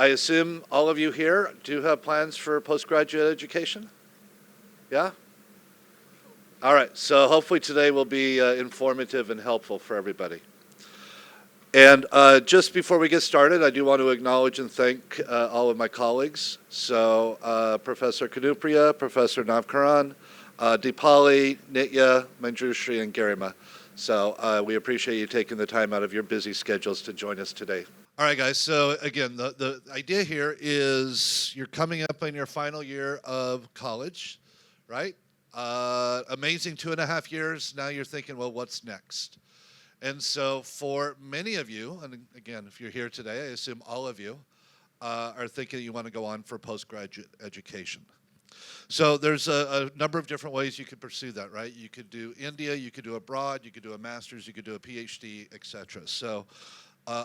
I assume all of you here do have plans for postgraduate education? Yeah? All right, so hopefully today will be informative and helpful for everybody. And just before we get started, I do want to acknowledge and thank all of my colleagues. So Professor Kanupriya, Professor Navkaran, Deepali, Nitya, Manjushri, and Garima. So we appreciate you taking the time out of your busy schedules to join us today. All right, guys, so again, the idea here is you're coming up in your final year of college, right? Amazing 2.5 years. Now you're thinking, well, what's next? And so for many of you, and again, if you're here today, I assume all of you are thinking you want to go on for postgraduate education. So there's a number of different ways you could pursue that, right? You could do India, you could do abroad, you could do a master's, you could do a PhD, etc. So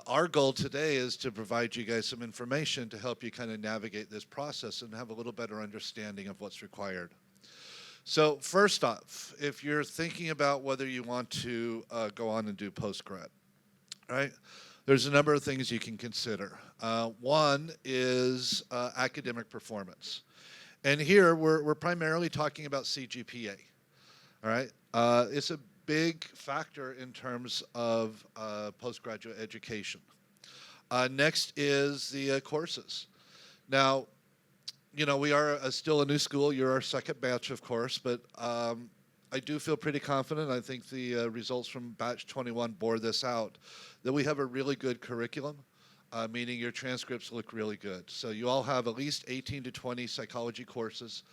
our goal today is to provide you guys some information to help you kind of navigate this process and have a little better understanding of what's required. So first off, if you're thinking about whether you want to go on and do postgrad, right? There's a number of things you can consider. One is academic performance. And here we're primarily talking about CGPA, all right? It's a big factor in terms of postgraduate education. Next is the courses. Now, you know, we are still a new school. You're our second batch, of course, but I do feel pretty confident. I think the results from batch 21 bore this out, that we have a really good curriculum, meaning your transcripts look really good. So you all have at least 18 to 20 psychology courses.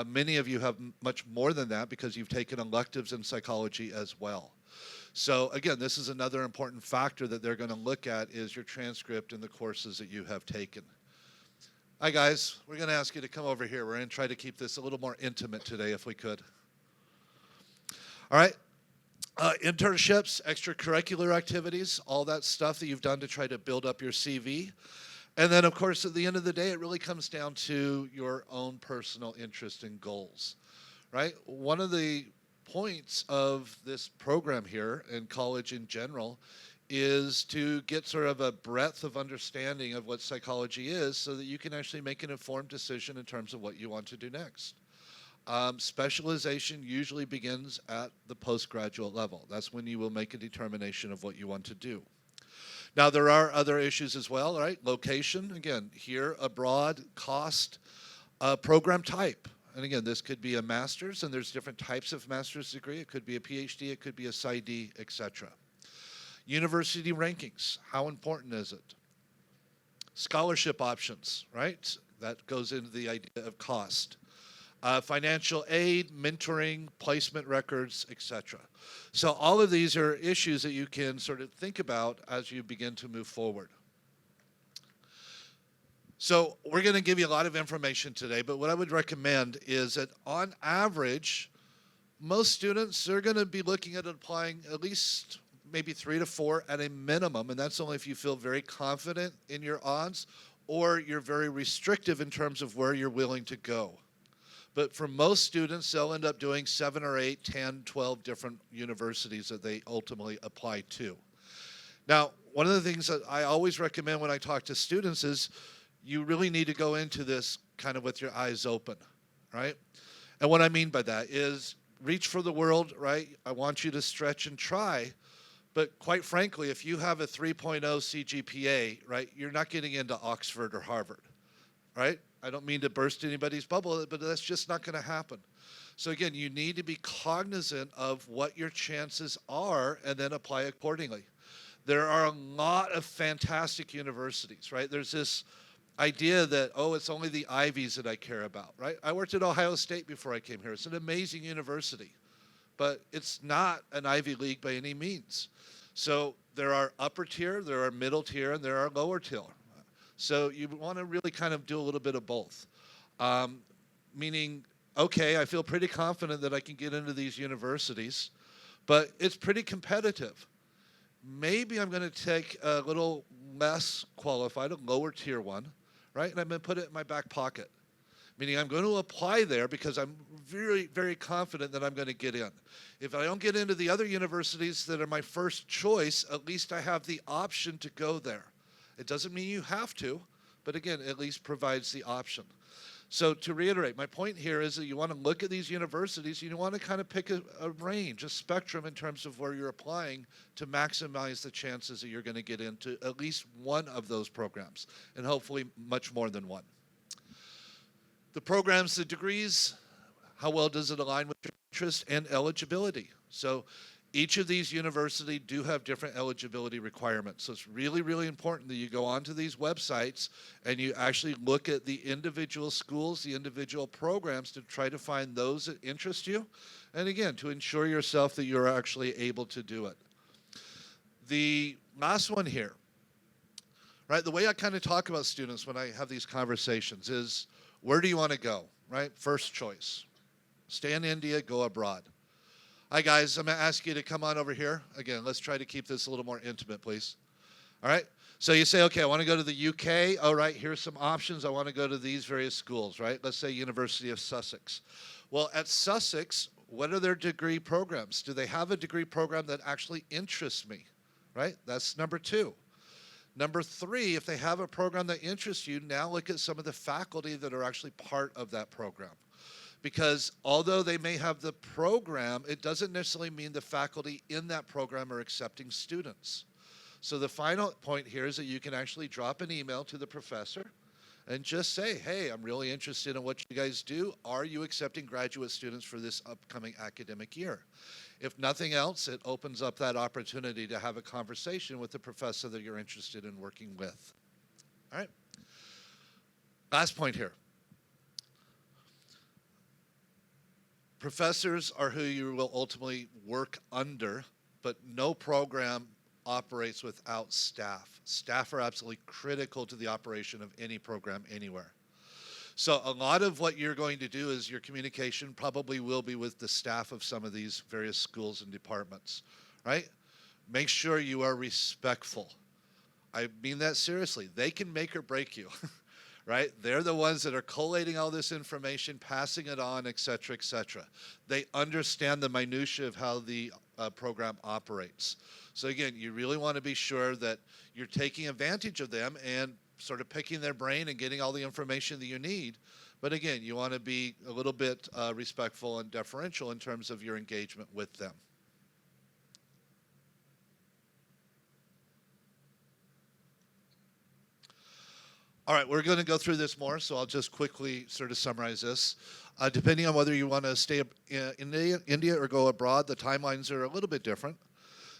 Many of you have much more than that because you've taken electives in psychology as well. So again, this is another important factor that they're going to look at is your transcript and the courses that you have taken. Hi guys, we're going to ask you to come over here. We're going to try to keep this a little more intimate today if we could. All right, internships, extracurricular activities, all that stuff that you've done to try to build up your CV. And then of course at the end of the day, it really comes down to your own personal interest and goals, right? One of the points of this program here in college in general is to get sort of a breadth of understanding of what psychology is so that you can actually make an informed decision in terms of what you want to do next. Specialization usually begins at the postgraduate level. That's when you will make a determination of what you want to do. Now, there are other issues as well, right? Location, again, here, abroad, cost, program type. And again, this could be a master's, and there's different types of master's degree. It could be a PhD, it could be a PsyD, etc. University rankings, how important is it? Scholarship options, right? That goes into the idea of cost. Financial aid, mentoring, placement records, etc. So all of these are issues that you can sort of think about as you begin to move forward. So we're going to give you a lot of information today, but what I would recommend is that on average, most students are going to be looking at applying at least maybe 3 to 4 at a minimum, and that's only if you feel very confident in your odds or you're very restrictive in terms of where you're willing to go. But for most students, they'll end up doing 7 or 8, 10, 12 different universities that they ultimately apply to. Now, one of the things that I always recommend when I talk to students is you really need to go into this kind of with your eyes open, right? And what I mean by that is reach for the world, right? I want you to stretch and try. But quite frankly, if you have a 3.0 CGPA, right, you're not getting into Oxford or Harvard, right? I don't mean to burst anybody's bubble, but that's just not going to happen. So again, you need to be cognizant of what your chances are and then apply accordingly. There are a lot of fantastic universities, right? There's this idea that, oh, it's only the Ivies that I care about, right? I worked at Ohio State before I came here. It's an amazing university, but it's not an Ivy League by any means. So there are upper tier, there are middle tier, and there are lower tier. So you want to really kind of do a little bit of both. Meaning, okay, I feel pretty confident that I can get into these universities, but it's pretty competitive. Maybe I'm going to take a little less qualified, a lower tier one, right? And I'm going to put it in my back pocket. Meaning I'm going to apply there because I'm very, very confident that I'm going to get in. If I don't get into the other universities that are my first choice, at least I have the option to go there. It doesn't mean you have to, but again, at least provides the option. So to reiterate, my point here is that you want to look at these universities, you want to kind of pick a range, a spectrum in terms of where you're applying to maximize the chances that you're going to get into at least one of those programs, and hopefully much more than one. The programs, the degrees, how well does it align with your interest and eligibility? So each of these universities do have different eligibility requirements. So it's really, really important that you go onto these websites and you actually look at the individual schools, the individual programs to try to find those that interest you. And again, to ensure yourself that you're actually able to do it. The last one here, right? The way I kind of talk about students when I have these conversations is, where do you want to go, right? First choice. Stay in India, go abroad. Hi, guys. I'm going to ask you to come on over here. Again, let's try to keep this a little more intimate, please. All right? So you say, okay, I want to go to the UK. All right, here's some options. I want to go to these various schools, right? Let's say University of Sussex. Well, at Sussex, what are their degree programs? Do they have a degree program that actually interests me, right? That's number 2. Number 3, if they have a program that interests you, now look at some of the faculty that are actually part of that program. Because although they may have the program, it doesn't necessarily mean the faculty in that program are accepting students. So the final point here is that you can actually drop an email to the professor and just say, hey, I'm really interested in what you guys do. Are you accepting graduate students for this upcoming academic year? If nothing else, it opens up that opportunity to have a conversation with the professor that you're interested in working with. All right. Last point here. Professors are who you will ultimately work under, but no program operates without staff. Staff are absolutely critical to the operation of any program anywhere. So a lot of what you're going to do is your communication probably will be with the staff of some of these various schools and departments, right? Make sure you are respectful. I mean that seriously. They can make or break you, right? They're the ones that are collating all this information, passing it on, et cetera, et cetera. They understand the minutia of how the program operates. So again, you really want to be sure that you're taking advantage of them and sort of picking their brain and getting all the information that you need. But again, you want to be a little bit respectful and deferential in terms of your engagement with them. All right, we're going to go through this more, so I'll just quickly sort of summarize this. Depending on whether you want to stay in India or go abroad, the timelines are a little bit different.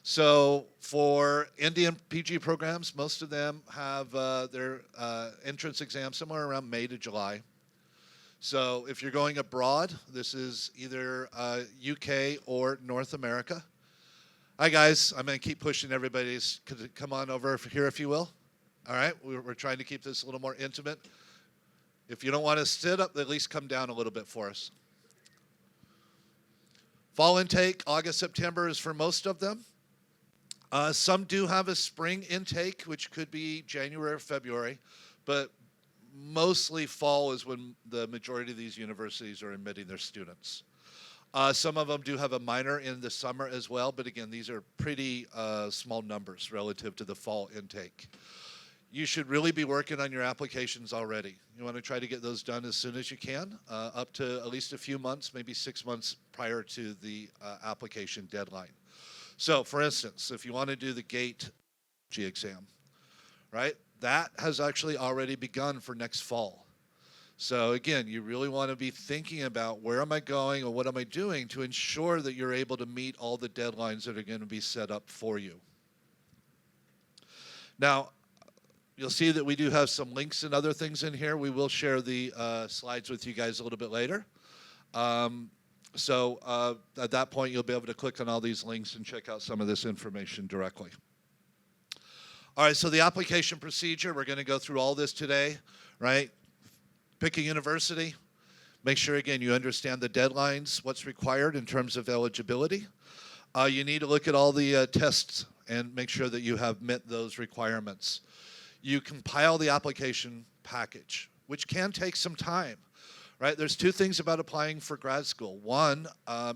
So for Indian PG programs, most of them have their entrance exam somewhere around May to July. So if you're going abroad, this is either UK or North America. Hi, guys. I'm going to keep pushing everybody to come on over here, if you will. All right, we're trying to keep this a little more intimate. If you don't want to sit up, at least come down a little bit for us. Fall intake, August, September is for most of them. Some do have a spring intake, which could be January or February, but mostly fall is when the majority of these universities are admitting their students. Some of them do have a minor in the summer as well, but again, these are pretty small numbers relative to the fall intake. You should really be working on your applications already. You want to try to get those done as soon as you can, up to at least a few months, maybe 6 months prior to the application deadline. So, for instance, if you want to do the GATE exam, right, that has actually already begun for next fall. So, again, you really want to be thinking about where am I going or what am I doing to ensure that you're able to meet all the deadlines that are going to be set up for you. Now, you'll see that we do have some links and other things in here. We will share the slides with you guys a little bit later. So at that point, you'll be able to click on all these links and check out some of this information directly. All right, so the application procedure, we're going to go through all this today, right? Pick a university. Make sure, again, you understand the deadlines, what's required in terms of eligibility. You need to look at all the tests and make sure that you have met those requirements. You compile the application package, which can take some time, right? There's two things about applying for grad school. One,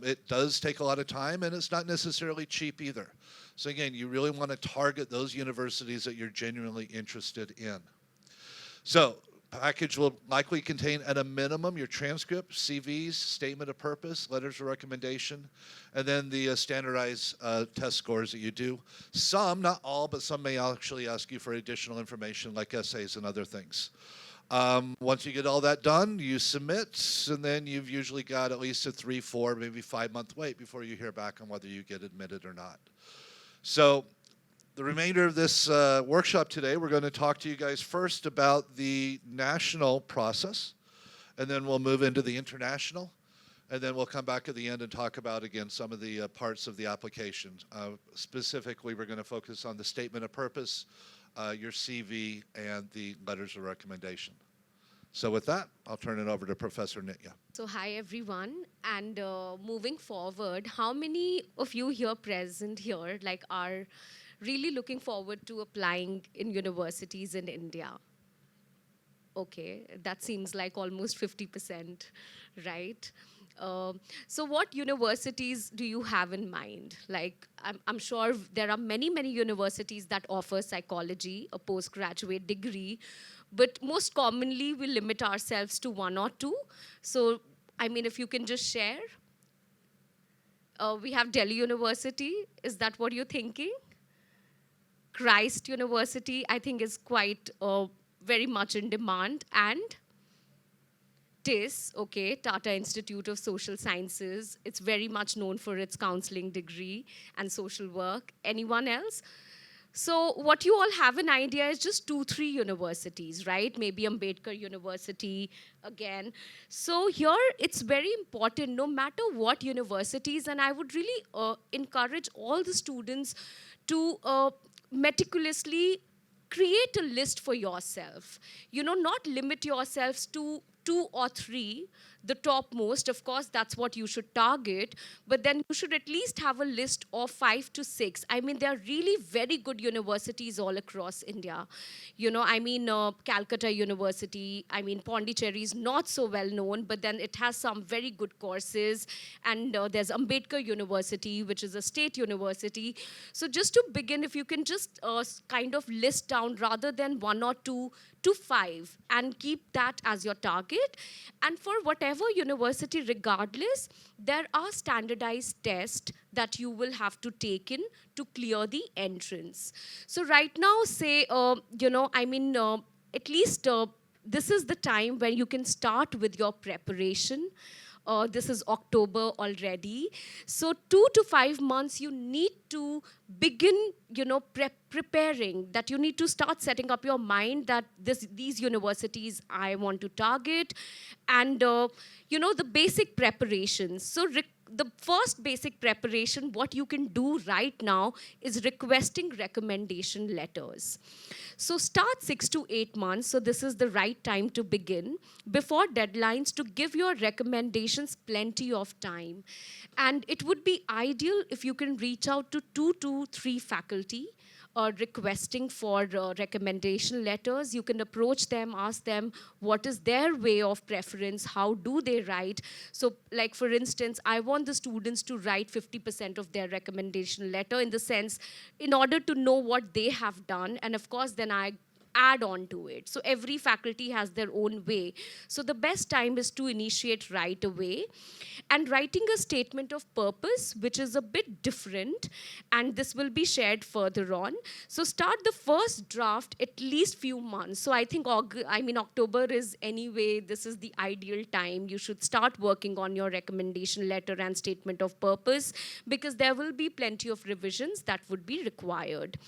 it does take a lot of time, and it's not necessarily cheap either. So again, you really want to target those universities that you're genuinely interested in. So, package will likely contain at a minimum your transcript, CVs, statement of purpose, letters of recommendation, and then the standardized test scores that you do. Some, not all, but some may actually ask you for additional information like essays and other things. Once you get all that done, you submit, and then you've usually got at least a 3, 4, maybe 5-month wait before you hear back on whether you get admitted or not. So the remainder of this workshop today, we're going to talk to you guys first about the national process, and then we'll move into the international, and then we'll come back at the end and talk about, again, some of the parts of the application. Specifically, we're going to focus on the statement of purpose, your CV, and the letters of recommendation. So with that, I'll turn it over to Professor Nitya. So hi everyone, and moving forward, how many of you here present here are really looking forward to applying in universities in India? Okay, that seems like almost 50%, right? So what universities do you have in mind? I'm sure there are many, many universities that offer psychology, a postgraduate degree, but most commonly we limit ourselves to 1 or 2. So, if you can just share. We have Delhi University. Is that what you're thinking? Christ University, I think, is quite very much in demand. And TIS, okay, Tata Institute of Social Sciences. It's very much known for its counseling degree and social work. Anyone else? So what you all have an idea is just 2, 3 universities, right? Maybe Ambedkar University again. So here it's very important, no matter what universities, and I would really encourage all the students to meticulously create a list for yourself. Not limit yourselves to 2 or 3, the topmost. Of course, that's what you should target. But then you should at least have a list of 5 to 6. There are really very good universities all across India. Calcutta University, Pondicherry is not so well known, but then it has some very good courses. And there's Ambedkar University, which is a state university. So just to begin, if you can just kind of list down rather than 1 or 2 to 5 and keep that as your target. And for whatever university, regardless, there are standardized tests that you will have to take in to clear the entrance. So right now, say, at least this is the time when you can start with your preparation. This is October already. So 2 to 5 months, you need to begin, preparing, that you need to start setting up your mind that these universities I want to target, and, the basic preparations. So the first basic preparation, what you can do right now is requesting recommendation letters. So start 6 to 8 months. So this is the right time to begin before deadlines to give your recommendations plenty of time. And it would be ideal if you can reach out to 2 to 3 faculty requesting for recommendation letters. You can approach them, ask them what is their way of preference, how do they write. So like for instance, I want the students to write 50% of their recommendation letter, in the sense, in order to know what they have done, and of course then I add on to it. So every faculty has their own way. So the best time is to initiate right away. And writing a statement of purpose, which is a bit different, and this will be shared further on. So start the first draft at least few months. So I think October is anyway, this is the ideal time. You should start working on your recommendation letter and statement of purpose, because there will be plenty of revisions that would be required.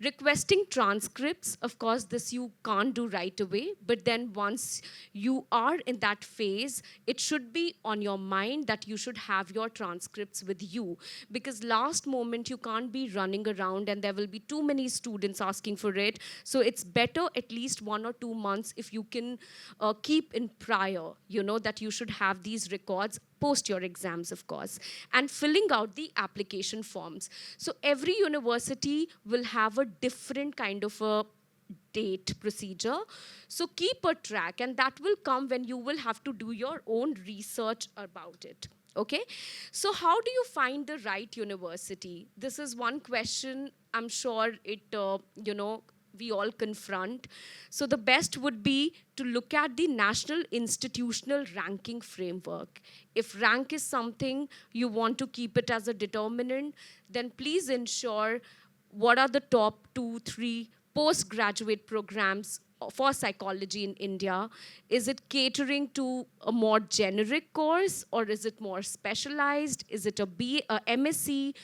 Requesting transcripts, of course, this you can't do right away, but then once you are in that phase, it should be on your mind that you should have your transcripts with you, because last moment you can't be running around and there will be too many students asking for it. So it's better at least 1 or 2 months if you can keep in prior, that you should have these records post your exams, of course, and filling out the application forms. So every university will have a different kind of a date procedure. So keep a track, and that will come when you will have to do your own research about it. Okay? So how do you find the right university? This is one question. I'm sure it, we all confront. So the best would be to look at the national institutional ranking framework. If rank is something you want to keep it as a determinant, then please ensure what are the top 2, 3 postgraduate programs for psychology in India. Is it catering to a more generic course, or is it more specialized? Is it a MSc?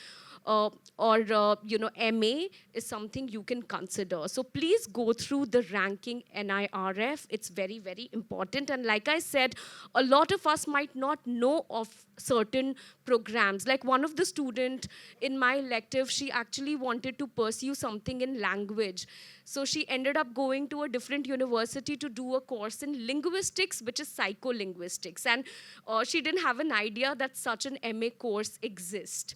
Or MA is something you can consider. So please go through the ranking NIRF. It's very, very important. And like I said, a lot of us might not know of certain programs. Like one of the student in my elective, she actually wanted to pursue something in language. So she ended up going to a different university to do a course in linguistics, which is psycholinguistics. And she didn't have an idea that such an MA course exists.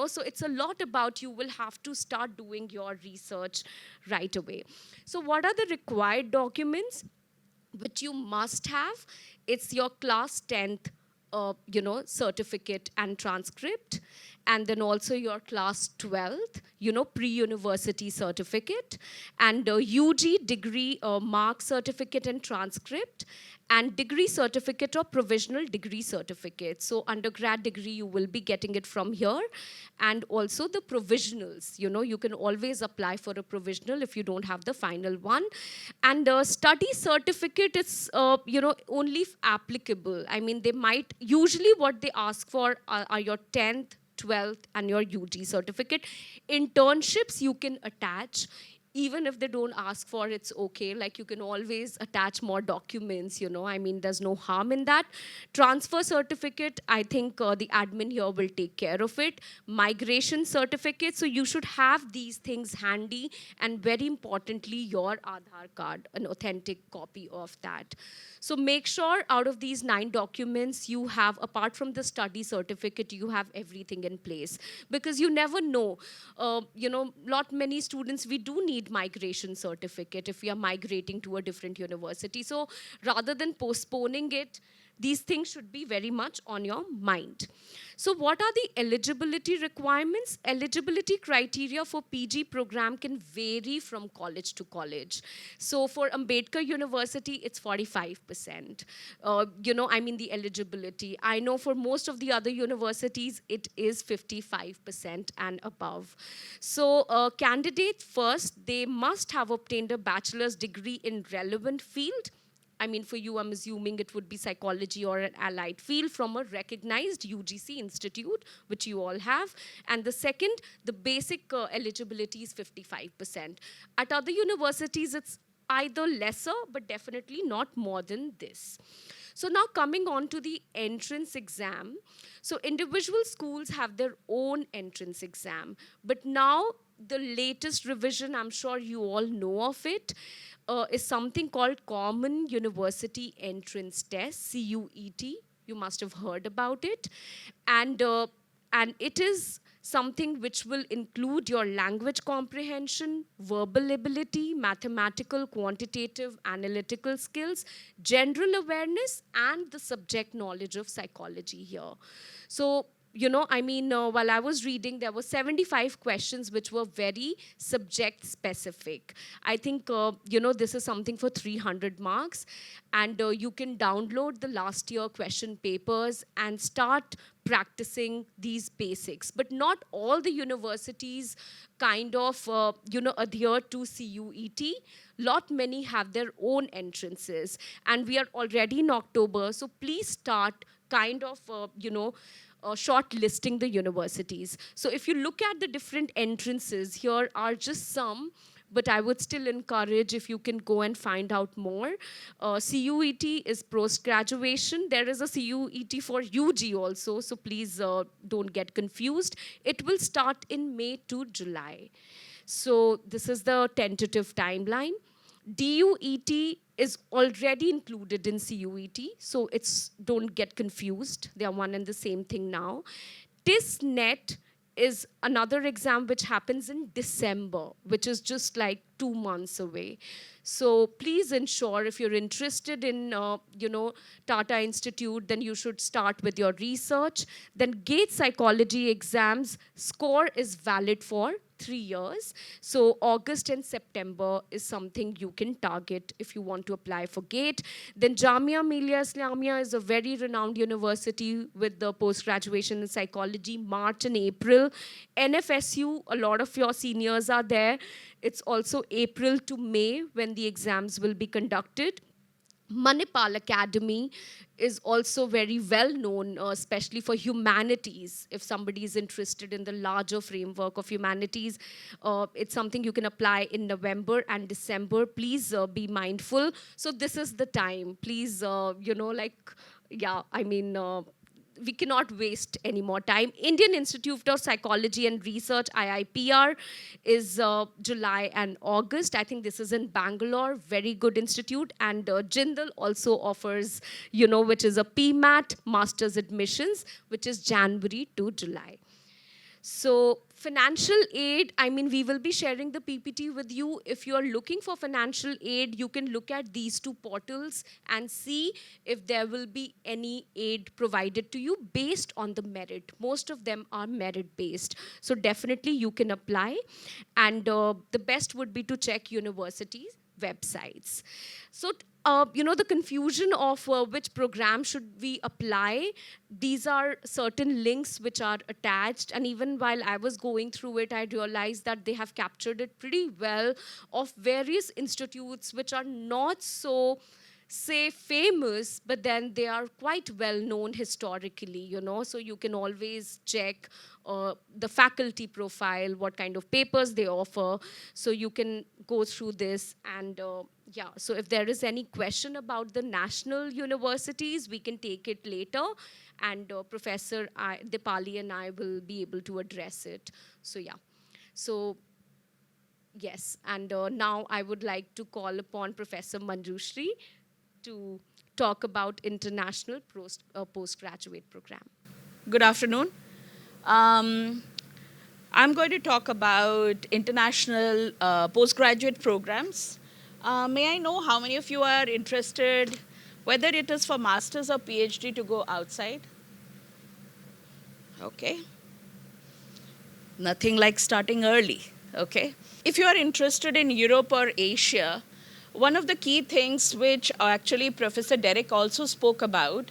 So it's a lot about you will have to start doing your research right away. So what are the required documents which you must have? It's your class 10th certificate and transcript, and then also your class 12th, pre-university certificate, and UG degree mark certificate and transcript, and degree certificate or provisional degree certificate. So undergrad degree, you will be getting it from here, and also the provisionals. You can always apply for a provisional if you don't have the final one. And study certificate is, only applicable. I mean, usually what they ask for are your 10th, 12th, and your UG certificate. Internships you can attach. Even if they don't ask for, it's okay. Like, you can always attach more documents, I mean, there's no harm in that. Transfer certificate, I think the admin here will take care of it. Migration certificate, so you should have these things handy, and very importantly, your Aadhaar card, an authentic copy of that. So make sure out of these 9 documents, you have, apart from the study certificate, you have everything in place. Because you never know, many students, we do need migration certificate if we are migrating to a different university. So rather than postponing it, these things should be very much on your mind. So what are the eligibility requirements? Eligibility criteria for PG program can vary from college to college. So for Ambedkar University, it's 45%. The eligibility. I know for most of the other universities, it is 55% and above. So candidates first, they must have obtained a bachelor's degree in relevant field. I mean, for you, I'm assuming it would be psychology or an allied field from a recognized UGC institute, which you all have. And the second, the basic eligibility is 55%. At other universities, it's either lesser, but definitely not more than this. So now coming on to the entrance exam. So individual schools have their own entrance exam. But now the latest revision, I'm sure you all know of it, is something called Common University Entrance Test, CUET. You must have heard about it. And it is something which will include your language comprehension, verbal ability, mathematical, quantitative, analytical skills, general awareness, and the subject knowledge of psychology here. So, while I was reading, there were 75 questions which were very subject specific. I think, this is something for 300 marks. And you can download the last year question papers and start practicing these basics. But not all the universities kind of, adhere to CUET. Many have their own entrances. And we are already in October, so please start kind of, shortlisting the universities. So if you look at the different entrances, here are just some, but I would still encourage if you can go and find out more. CUET is post-graduation. There is a CUET for UG also, so please don't get confused. It will start in May to July. So this is the tentative timeline. DUET is already included in CUET, so don't get confused. They are one and the same thing now. TISNET is another exam which happens in December, which is just like 2 months away. So please ensure if you're interested in, Tata Institute, then you should start with your research. Then GATE psychology exams score is valid for 3 years. So August and September is something you can target if you want to apply for GATE. Then Jamia Millia Islamia is a very renowned university with the post-graduation in psychology, March and April. NFSU, a lot of your seniors are there. It's also April to May when the exams will be conducted. Manipal Academy is also very well known, especially for humanities. If somebody is interested in the larger framework of humanities, it's something you can apply in November and December. Please be mindful. So this is the time. Please, we cannot waste any more time. Indian Institute of Psychology and Research, IIPR, is July and August. I think this is in Bangalore, very good institute. And Jindal also offers, which is a PMAT, Master's Admissions, which is January to July. So financial aid, we will be sharing the PPT with you. If you are looking for financial aid, you can look at these two portals and see if there will be any aid provided to you based on the merit. Most of them are merit-based. So definitely you can apply. And the best would be to check universities' websites. So, the confusion of which program should we apply, these are certain links which are attached. And even while I was going through it, I realized that they have captured it pretty well of various institutes which are not so, say, famous, but then they are quite well known historically, so you can always check the faculty profile, what kind of papers they offer, so you can go through this. And so if there is any question about the national universities, we can take it later, and Professor Dipali and I will be able to address it. So yes, and now I would like to call upon Professor Manjushri to talk about international postgraduate program. Good afternoon. I'm going to talk about international postgraduate programs. May I know how many of you are interested, whether it is for master's or PhD, to go outside? Okay. Nothing like starting early, okay? If you are interested in Europe or Asia, one of the key things which actually Professor Derek also spoke about,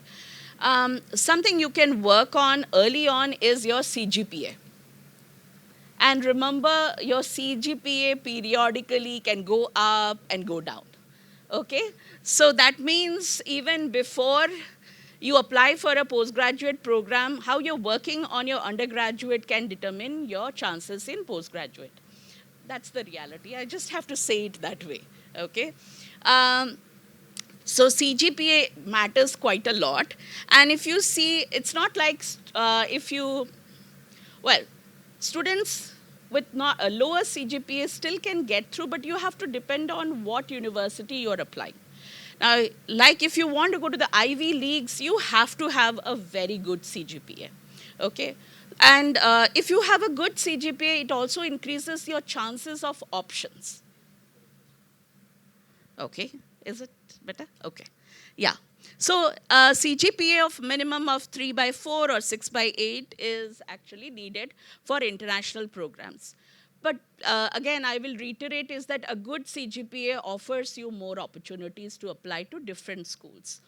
something you can work on early on is your CGPA. And remember, your CGPA periodically can go up and go down, okay? So that means even before you apply for a postgraduate program, how you're working on your undergraduate can determine your chances in postgraduate. That's the reality. I just have to say it that way, okay? So CGPA matters quite a lot. And if you see, it's not like students with not a lower CGPA still can get through, but you have to depend on what university you're applying. Now, like if you want to go to the Ivy Leagues, you have to have a very good CGPA, okay? And if you have a good CGPA, it also increases your chances of options. Okay, is it better? Okay, yeah. So CGPA of minimum of 3/4 or 6/8 is actually needed for international programs. But again, I will reiterate is that a good CGPA offers you more opportunities to apply to different schools.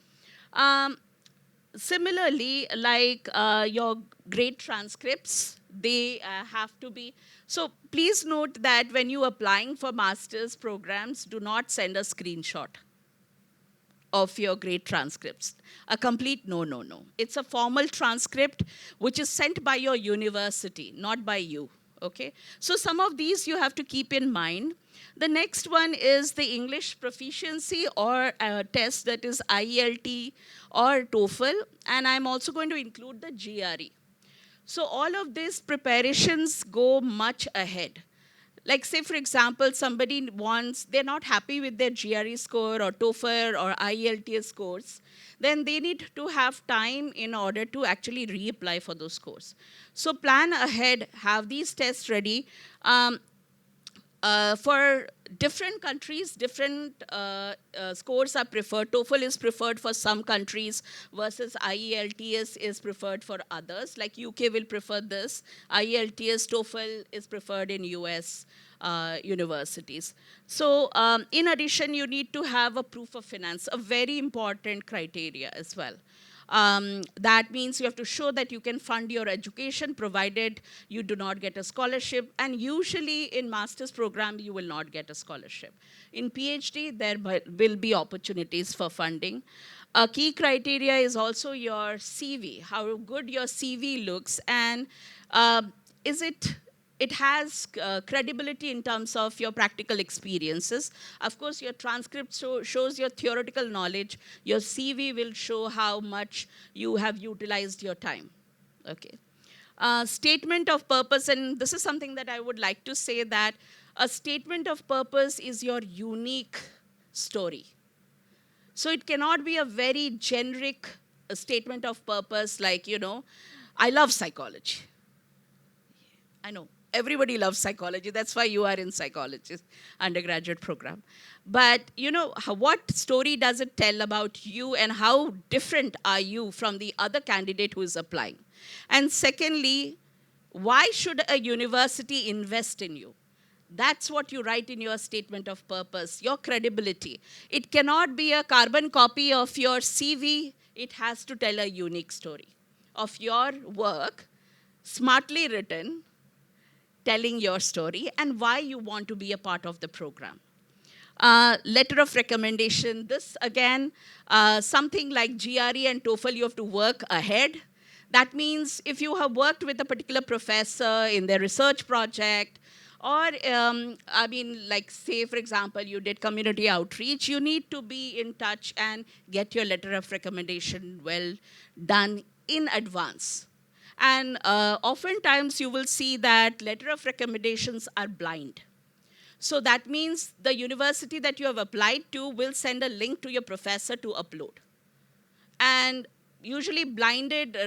Similarly, like your grade transcripts, they have to be. So please note that when you are applying for master's programs, do not send a screenshot of your grade transcripts. A complete no. It's a formal transcript which is sent by your university, not by you. Okay? So some of these you have to keep in mind. The next one is the English proficiency or test, that is IELT or TOEFL, and I'm also going to include the GRE. So all of these preparations go much ahead. Like say, for example, somebody they're not happy with their GRE score or TOEFL or IELTS scores, then they need to have time in order to actually reapply for those scores. So plan ahead, have these tests ready. For different countries, different scores are preferred. TOEFL is preferred for some countries versus IELTS is preferred for others. Like UK will prefer this. IELTS, TOEFL is preferred in US universities. So in addition, you need to have a proof of finance, a very important criteria as well. That means you have to show that you can fund your education provided you do not get a scholarship. And usually in master's program, you will not get a scholarship. In PhD, there will be opportunities for funding. A key criteria is also your CV, how good your CV looks, and is it has credibility in terms of your practical experiences. Of course, your transcript shows your theoretical knowledge. Your CV will show how much you have utilized your time. Okay. Statement of purpose, and this is something that I would like to say, that a statement of purpose is your unique story. So it cannot be a very generic statement of purpose like, I love psychology. I know. Everybody loves psychology. That's why you are in psychology undergraduate program. But what story does it tell about you, and how different are you from the other candidate who is applying? And secondly, why should a university invest in you? That's what you write in your statement of purpose, your credibility. It cannot be a carbon copy of your CV. It has to tell a unique story of your work, smartly written, telling your story and why you want to be a part of the program. Letter of recommendation, this again, something like GRE and TOEFL, you have to work ahead. That means if you have worked with a particular professor in their research project, or like say, for example, you did community outreach, you need to be in touch and get your letter of recommendation well done in advance. And oftentimes you will see that letter of recommendations are blind. So that means the university that you have applied to will send a link to your professor to upload. And usually blinded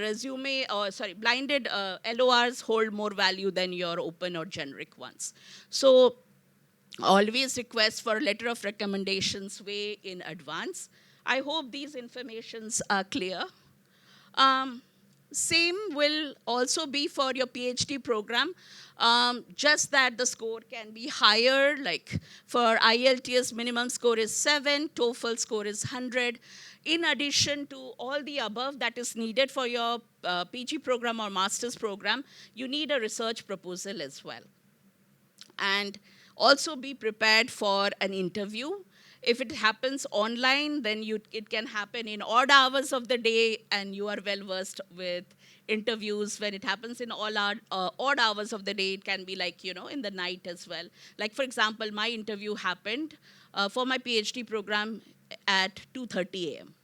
LORs hold more value than your open or generic ones. So always request for a letter of recommendations way in advance. I hope these informations are clear. Same will also be for your PhD program, just that the score can be higher. Like for IELTS, minimum score is 7, TOEFL score is 100. In addition to all the above that is needed for your PG program or master's program, you need a research proposal as well. And also be prepared for an interview. If it happens online, then it can happen in odd hours of the day, and you are well versed with interviews. When it happens in odd hours of the day, it can be like, in the night as well. Like, for example, my interview happened for my PhD program at 2:30 a.m.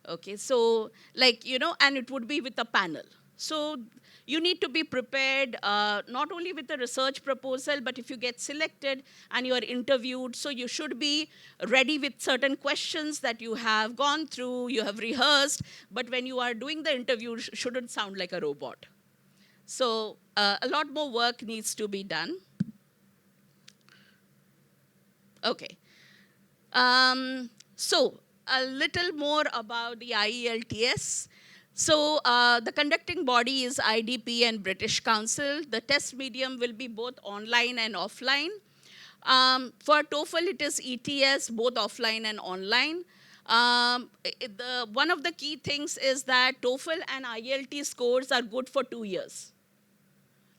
Okay, so and it would be with a panel. So you need to be prepared not only with the research proposal, but if you get selected and you are interviewed, so you should be ready with certain questions that you have gone through, you have rehearsed, but when you are doing the interview, shouldn't sound like a robot. So a lot more work needs to be done. Okay. So a little more about the IELTS. So the conducting body is IDP and British Council. The test medium will be both online and offline. For TOEFL, it is ETS, both offline and online. One of the key things is that TOEFL and IELTS scores are good for 2 years.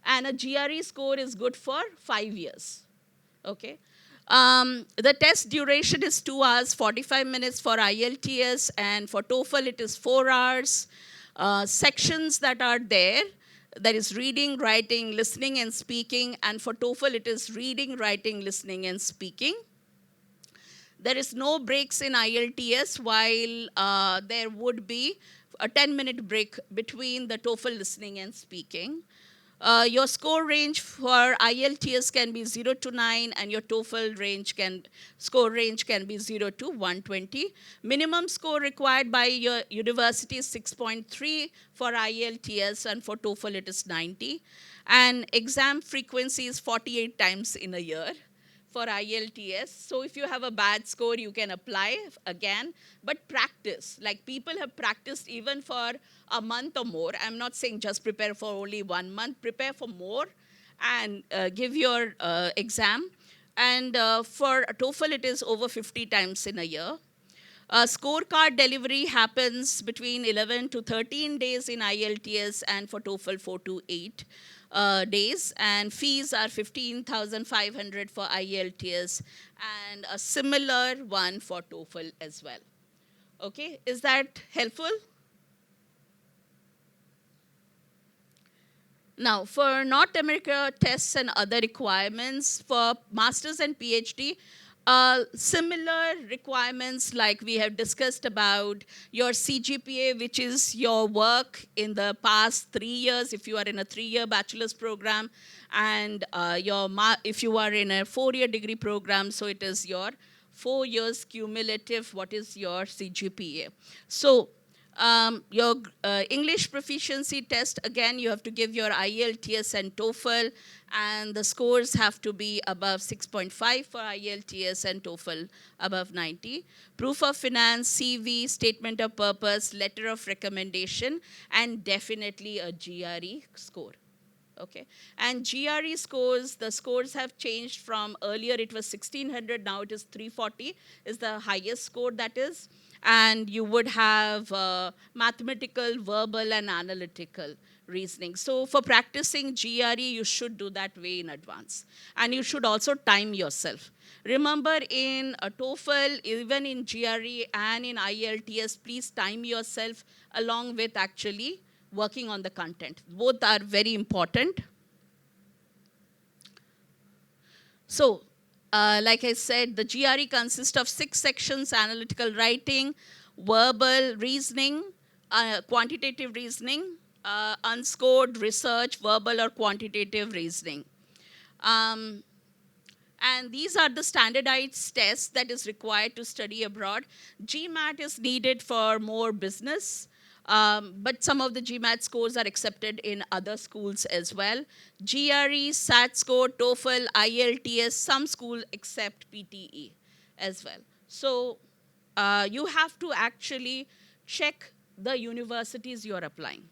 And a GRE score is good for 5 years. Okay. The test duration is 2 hours, 45 minutes for IELTS, and for TOEFL it is 4 hours. Sections that are there is reading, writing, listening, and speaking, and for TOEFL it is reading, writing, listening, and speaking. There is no breaks in IELTS, while there would be a 10-minute break between the TOEFL listening and speaking. Your score range for IELTS can be 0 to 9, and your TOEFL score range can be 0 to 120. Minimum score required by your university is 6.3 for IELTS, and for TOEFL it is 90. And exam frequency is 48 times in a year for IELTS. So if you have a bad score, you can apply again, but practice. Like, people have practiced even for a month or more. I'm not saying just prepare for only 1 month, prepare for more and give your exam. And for TOEFL, it is over 50 times in a year. Scorecard delivery happens between 11 to 13 days in IELTS, and for TOEFL 4 to 8 days. And fees are 15,500 for IELTS and a similar one for TOEFL as well. Okay, is that helpful? Now, for North America tests and other requirements for masters and PhD, similar requirements like we have discussed about your CGPA, which is your work in the past 3 years if you are in a 3-year bachelor's program, and if you are in a 4-year degree program, so it is your 4 years cumulative, what is your CGPA. So your English proficiency test, again, you have to give your IELTS and TOEFL, and the scores have to be above 6.5 for IELTS and TOEFL above 90. Proof of finance, CV, statement of purpose, letter of recommendation, and definitely a GRE score. Okay, and GRE scores, the scores have changed from earlier it was 1600, now it is 340 is the highest score that is. And you would have mathematical, verbal, and analytical reasoning. So for practicing GRE, you should do that way in advance. And you should also time yourself. Remember, in a TOEFL, even in GRE and in IELTS, please time yourself along with actually working on the content. Both are very important. So, like I said, the GRE consists of 6 sections: analytical writing, verbal reasoning, quantitative reasoning, unscored research, verbal or quantitative reasoning. And these are the standardized tests that is required to study abroad. GMAT is needed for more business. But some of the GMAT scores are accepted in other schools as well. GRE, SAT score, TOEFL, IELTS, some schools accept PTE as well. So you have to actually check the universities you're applying.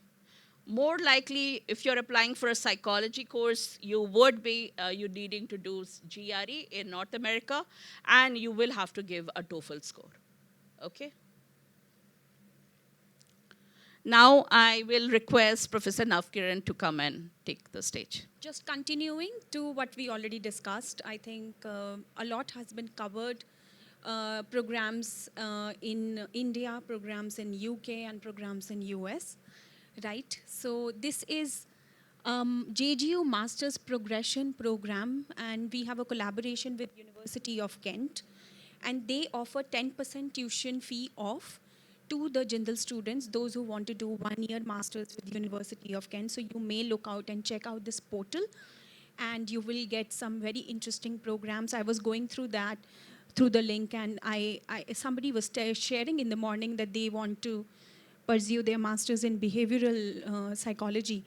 More likely, if you're applying for a psychology course, you would be you needing to do GRE in North America, and you will have to give a TOEFL score. Okay? Now I will request Professor Navkiran to come and take the stage. Just continuing to what we already discussed, I think a lot has been covered. Programs in India, programs in UK, and programs in US, right? So this is JGU Masters Progression Program, and we have a collaboration with University of Kent, and they offer 10% tuition fee off to the Jindal students, those who want to do 1-year masters with University of Kent. So you may look out and check out this portal, and you will get some very interesting programs. I was going through that through the link, and somebody was sharing in the morning that they want to pursue their masters in behavioral psychology.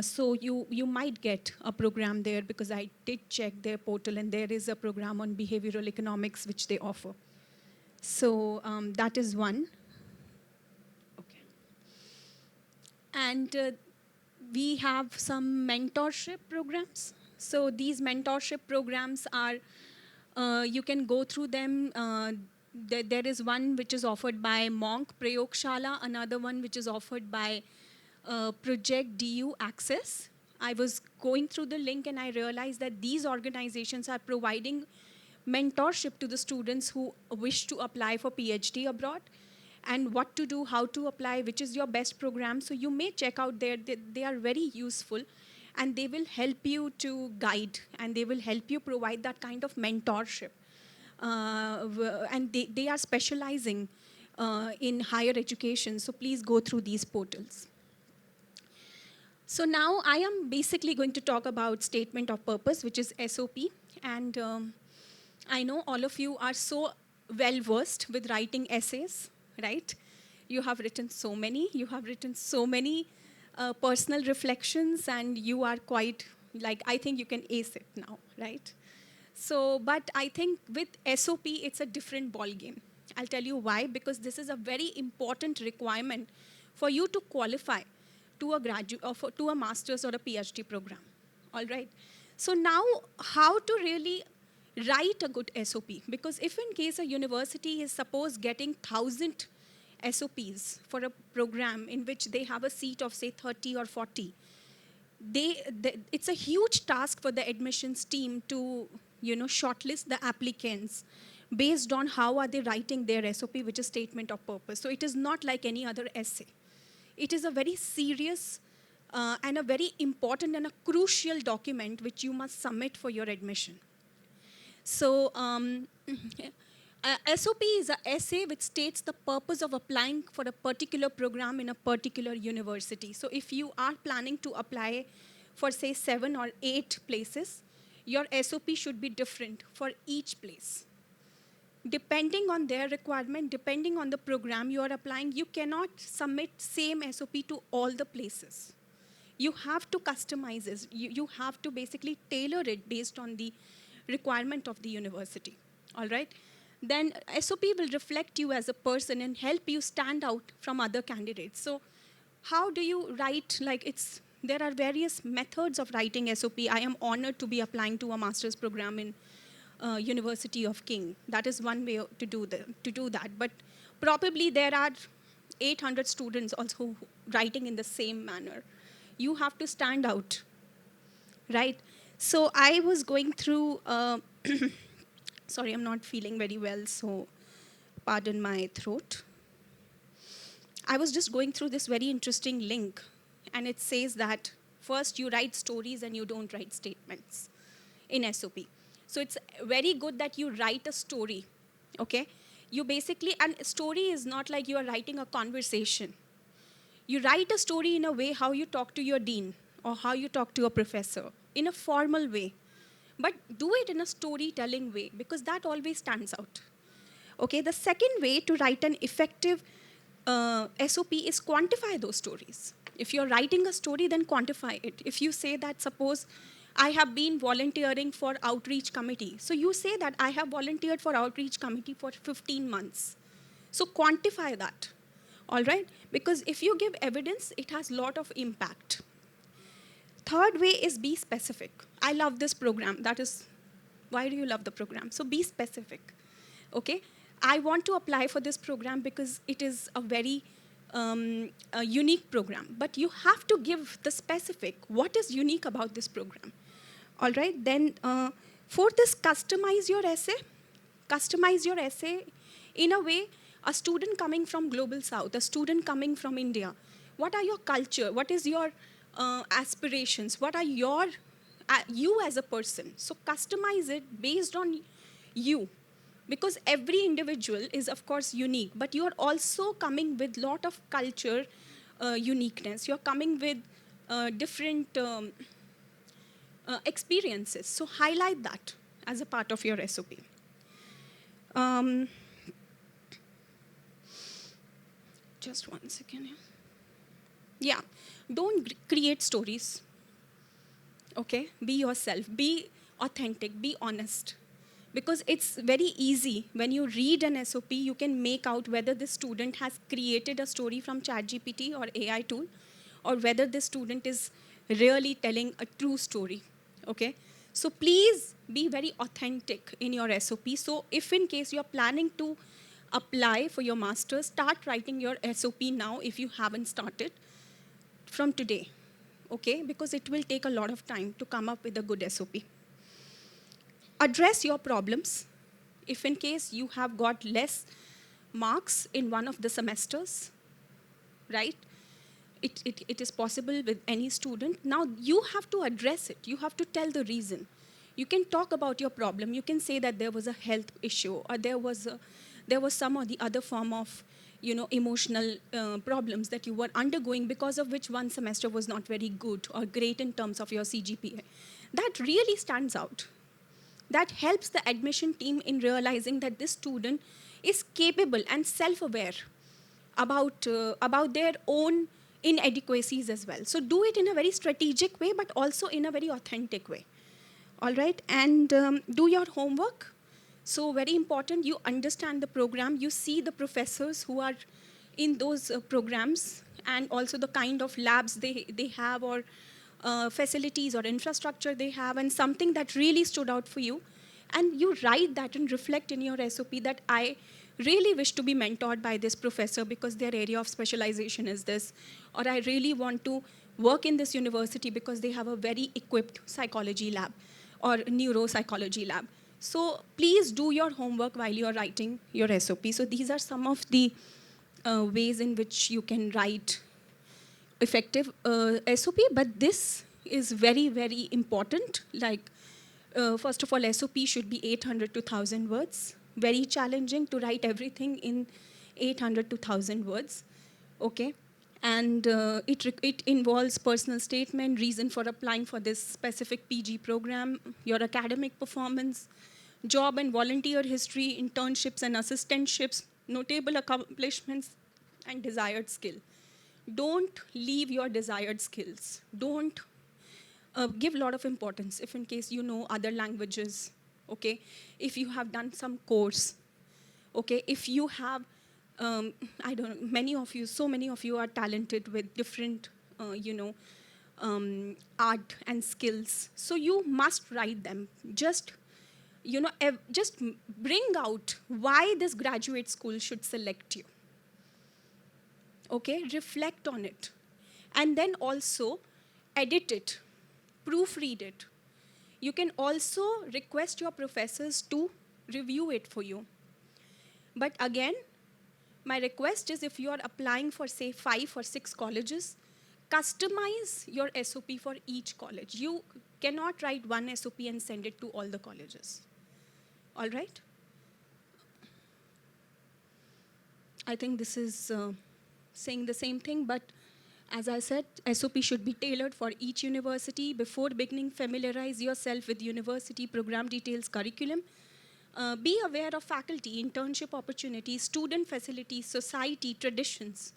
So you might get a program there, because I did check their portal, and there is a program on behavioral economics which they offer. So that is one. Okay. And we have some mentorship programs. So these mentorship programs are, you can go through them. There is one which is offered by Monk Prayogshala, another one which is offered by Project DU Access. I was going through the link, and I realized that these organizations are providing mentorship to the students who wish to apply for PhD abroad, and what to do, how to apply, which is your best program. So you may check out there. They are very useful, and they will help you to guide, and they will help you provide that kind of mentorship. And they are specializing in higher education, so please go through these portals. So now I am basically going to talk about statement of purpose, which is SOP. And I know all of you are so well versed with writing essays, right? You have written so many. You have written so many personal reflections, and you are quite like, I think you can ace it now, right? So, but I think with SOP, it's a different ball game. I'll tell you why, because this is a very important requirement for you to qualify to a graduate or to a master's or a PhD program. All right. So now, how to really write a good SOP? Because if in case a university is suppose getting 1,000 SOPs for a program in which they have a seat of say 30 or 40, it's a huge task for the admissions team to shortlist the applicants based on how are they writing their SOP, which is statement of purpose. So it is not like any other essay. It is a very serious and a very important and a crucial document which you must submit for your admission. So SOP is an essay which states the purpose of applying for a particular program in a particular university. So if you are planning to apply for say 7 or 8 places, your SOP should be different for each place. Depending on their requirement, depending on the program you are applying, you cannot submit same SOP to all the places. You have to customize it. You have to basically tailor it based on the requirement of the university. All right? Then SOP will reflect you as a person and help you stand out from other candidates. So how do you write? There are various methods of writing SOP. I am honored to be applying to a master's program in University of King. That is one way to do that. But probably there are 800 students also writing in the same manner. You have to stand out, right? So I was going through, sorry, I'm not feeling very well, so pardon my throat. I was just going through this very interesting link, and it says that first you write stories and you don't write statements in SOP. So it's very good that you write a story, okay? You basically, and a story is not like you are writing a conversation. You write a story in a way how you talk to your dean or how you talk to a professor in a formal way. But do it in a storytelling way because that always stands out. Okay, the second way to write an effective SOP is quantify those stories. If you're writing a story, then quantify it. If you say that, suppose, I have been volunteering for outreach committee. So you say that I have volunteered for outreach committee for 15 months. So quantify that, all right? Because if you give evidence, it has a lot of impact. Third way is be specific. I love this program. That is, why do you love the program? So be specific, okay? I want to apply for this program because it is a very a unique program. But you have to give the specific. What is unique about this program? All right, then fourth is customize your essay. Customize your essay in a way, a student coming from Global South, a student coming from India. What are your culture? What is your aspirations? What are your, you as a person? So customize it based on you. Because every individual is, of course, unique. But you are also coming with a lot of culture uniqueness. You're coming with different experiences. So highlight that as a part of your SOP. Just 1 second. Yeah, don't create stories. Okay, be yourself. Be authentic. Be honest. Because it's very easy. When you read an SOP, you can make out whether the student has created a story from ChatGPT or AI tool, or whether the student is really telling a true story, okay? So please be very authentic in your SOP. So if in case you're planning to apply for your master's, start writing your SOP now if you haven't started from today, okay? Because it will take a lot of time to come up with a good SOP. Address your problems. If in case you have got less marks in one of the semesters, right? It is possible with any student. Now you have to address it. You have to tell the reason. You can talk about your problem. You can say that there was a health issue or there was some or the other form of emotional problems that you were undergoing, because of which one semester was not very good or great in terms of your CGPA. That really stands out. That helps the admission team in realizing that this student is capable and self-aware about their own inadequacies as well. So do it in a very strategic way, but also in a very authentic way. All right, and do your homework. So very important, you understand the program, you see the professors who are in those programs, and also the kind of labs they have, or facilities or infrastructure they have, and something that really stood out for you. And you write that and reflect in your SOP that I really wish to be mentored by this professor because their area of specialization is this, or I really want to work in this university because they have a very equipped psychology lab or neuropsychology lab. So please do your homework while you're writing your SOP. So these are some of the ways in which you can write effective SOP, but this is very, very important. Like, first of all, SOP should be 800 to 1,000 words. Very challenging to write everything in 800 to 1,000 words, okay? And it involves personal statement, reason for applying for this specific PG program, your academic performance, job and volunteer history, internships and assistantships, notable accomplishments, and desired skill. Don't leave your desired skills. Don't give a lot of importance if in case you know other languages, okay? If you have done some course, okay? If you have, I don't know, so many of you are talented with different, art and skills. So you must write them. Just, just bring out why this graduate school should select you. Okay, reflect on it. And then also edit it, proofread it. You can also request your professors to review it for you. But again, my request is if you are applying for, say, 5 or 6 colleges, customize your SOP for each college. You cannot write one SOP and send it to all the colleges. All right? I think this is saying the same thing, but as I said, SOP should be tailored for each university. Before beginning, familiarize yourself with university program details, curriculum. Be aware of faculty, internship opportunities, student facilities, society, traditions.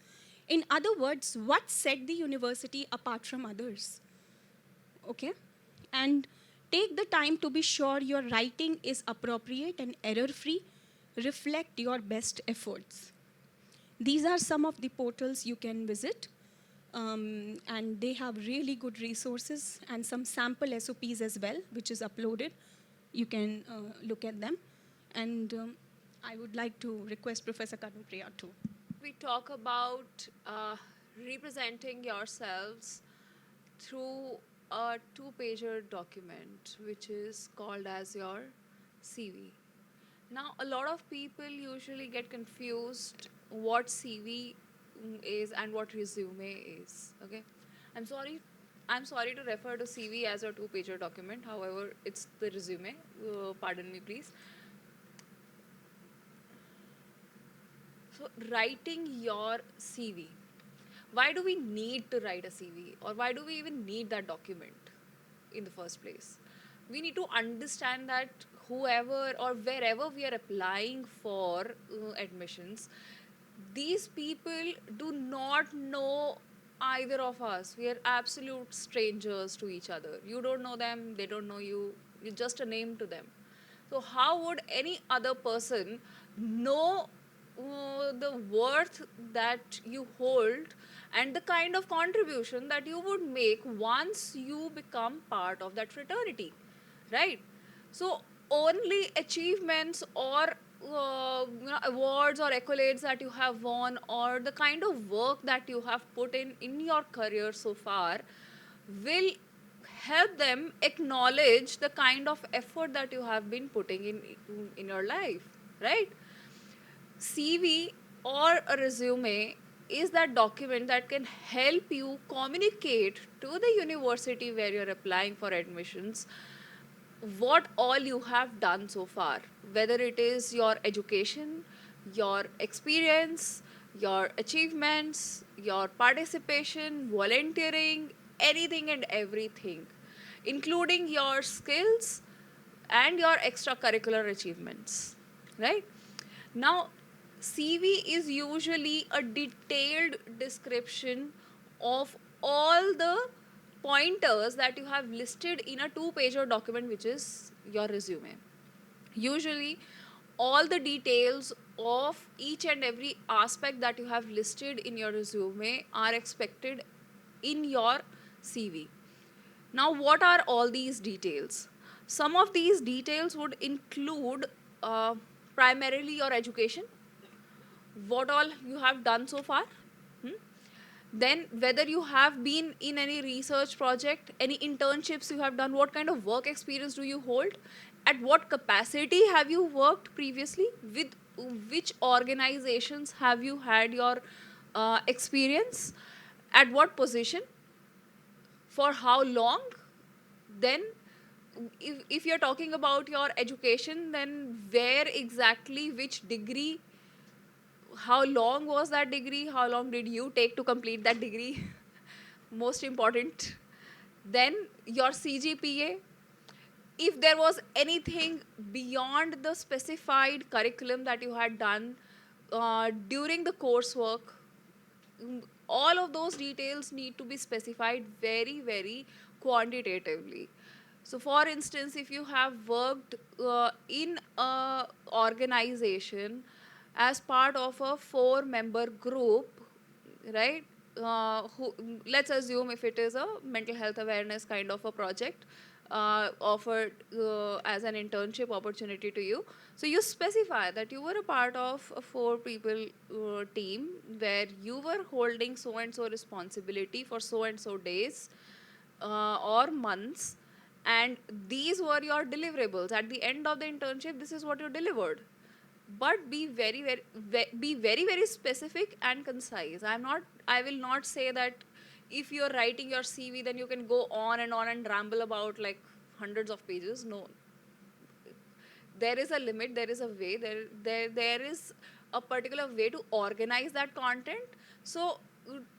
In other words, what set the university apart from others? Okay? And take the time to be sure your writing is appropriate and error-free. Reflect your best efforts. These are some of the portals you can visit. And they have really good resources and some sample SOPs as well, which is uploaded. You can look at them. And I would like to request Professor Kanupriya too. We talk about representing yourselves through a 2-pager document, which is called as your CV. Now, a lot of people usually get confused what CV is and what resume is. Okay, I'm sorry to refer to CV as a 2-pager document. However, it's the resume. Pardon me, please. So, writing your CV. Why do we need to write a CV, or why do we even need that document in the first place? We need to understand that whoever or wherever we are applying for admissions, these people do not know either of us. We are absolute strangers to each other. You don't know them, they don't know you. You're just a name to them. So how would any other person know the worth that you hold and the kind of contribution that you would make once you become part of that fraternity, right? So only achievements or awards or accolades that you have won, or the kind of work that you have put in your career so far, will help them acknowledge the kind of effort that you have been putting in your life, right? CV or a resume is that document that can help you communicate to the university where you're applying for admissions what all you have done so far, whether it is your education, your experience, your achievements, your participation, volunteering, anything and everything, including your skills and your extracurricular achievements, right? Now, CV is usually a detailed description of all the pointers that you have listed in a two-pager document, which is your resume. Usually, all the details of each and every aspect that you have listed in your resume are expected in your CV. Now, what are all these details? Some of these details would include primarily your education, what all you have done so far. Hmm? Then, whether you have been in any research project, any internships you have done, what kind of work experience do you hold, at what capacity have you worked previously, with which organizations have you had your experience, at what position, for how long. Then if you're talking about your education, then where exactly, which degree, how long was that degree, how long did you take to complete that degree, most important. Then your CGPA, if there was anything beyond the specified curriculum that you had done during the coursework, all of those details need to be specified very, very quantitatively. So, for instance, if you have worked in a organization as part of a 4-member group, right? Let's assume if it is a mental health awareness kind of a project offered as an internship opportunity to you. So you specify that you were a part of a 4 people team where you were holding so and so responsibility for so and so days or months, and these were your deliverables. At the end of the internship, this is what you delivered. But be very, very specific and concise. I will not say that if you're writing your CV, then you can go on and ramble about like hundreds of pages. No, there is a limit, there is a way, there is a particular way to organize that content. So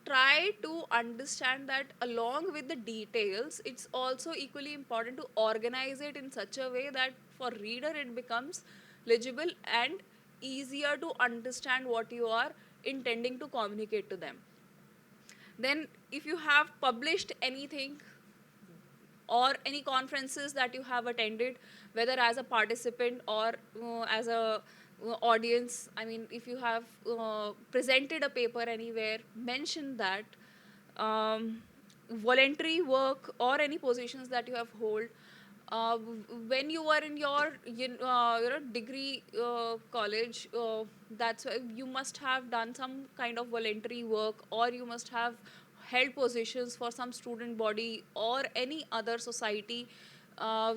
try to understand that along with the details, it's also equally important to organize it in such a way that for reader it becomes legible and easier to understand what you are intending to communicate to them. Then if you have published anything or any conferences that you have attended, whether as a participant or as a audience, I mean, if you have presented a paper anywhere, mention that. Voluntary work or any positions that you have hold, when you were in your degree college, that's why you must have done some kind of voluntary work, or you must have held positions for some student body or any other society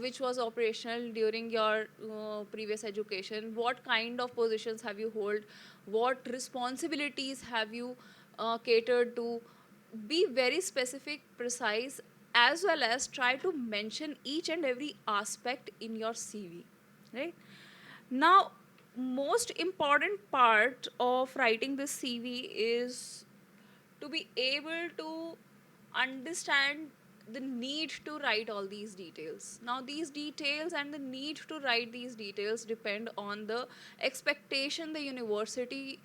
which was operational during your previous education. What kind of positions have you hold, what responsibilities have you catered to. Be very specific, precise, as well as try to mention each and every aspect in your CV, right? Now, most important part of writing this CV is to be able to understand the need to write all these details. Now, these details and the need to write these details depend on the expectation the university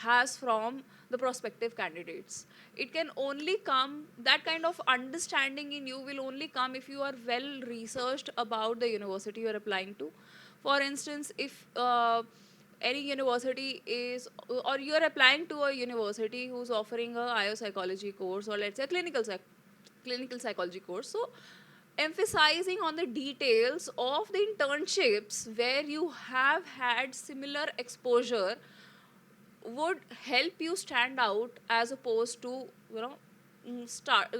has from the prospective candidates. It can only come, that kind of understanding in you will only come if you are well researched about the university you are applying to. For instance, if any university is, or you are applying to a university who's offering a IO psychology course, or let's say a clinical psychology course, so emphasizing on the details of the internships where you have had similar exposure would help you stand out, as opposed to start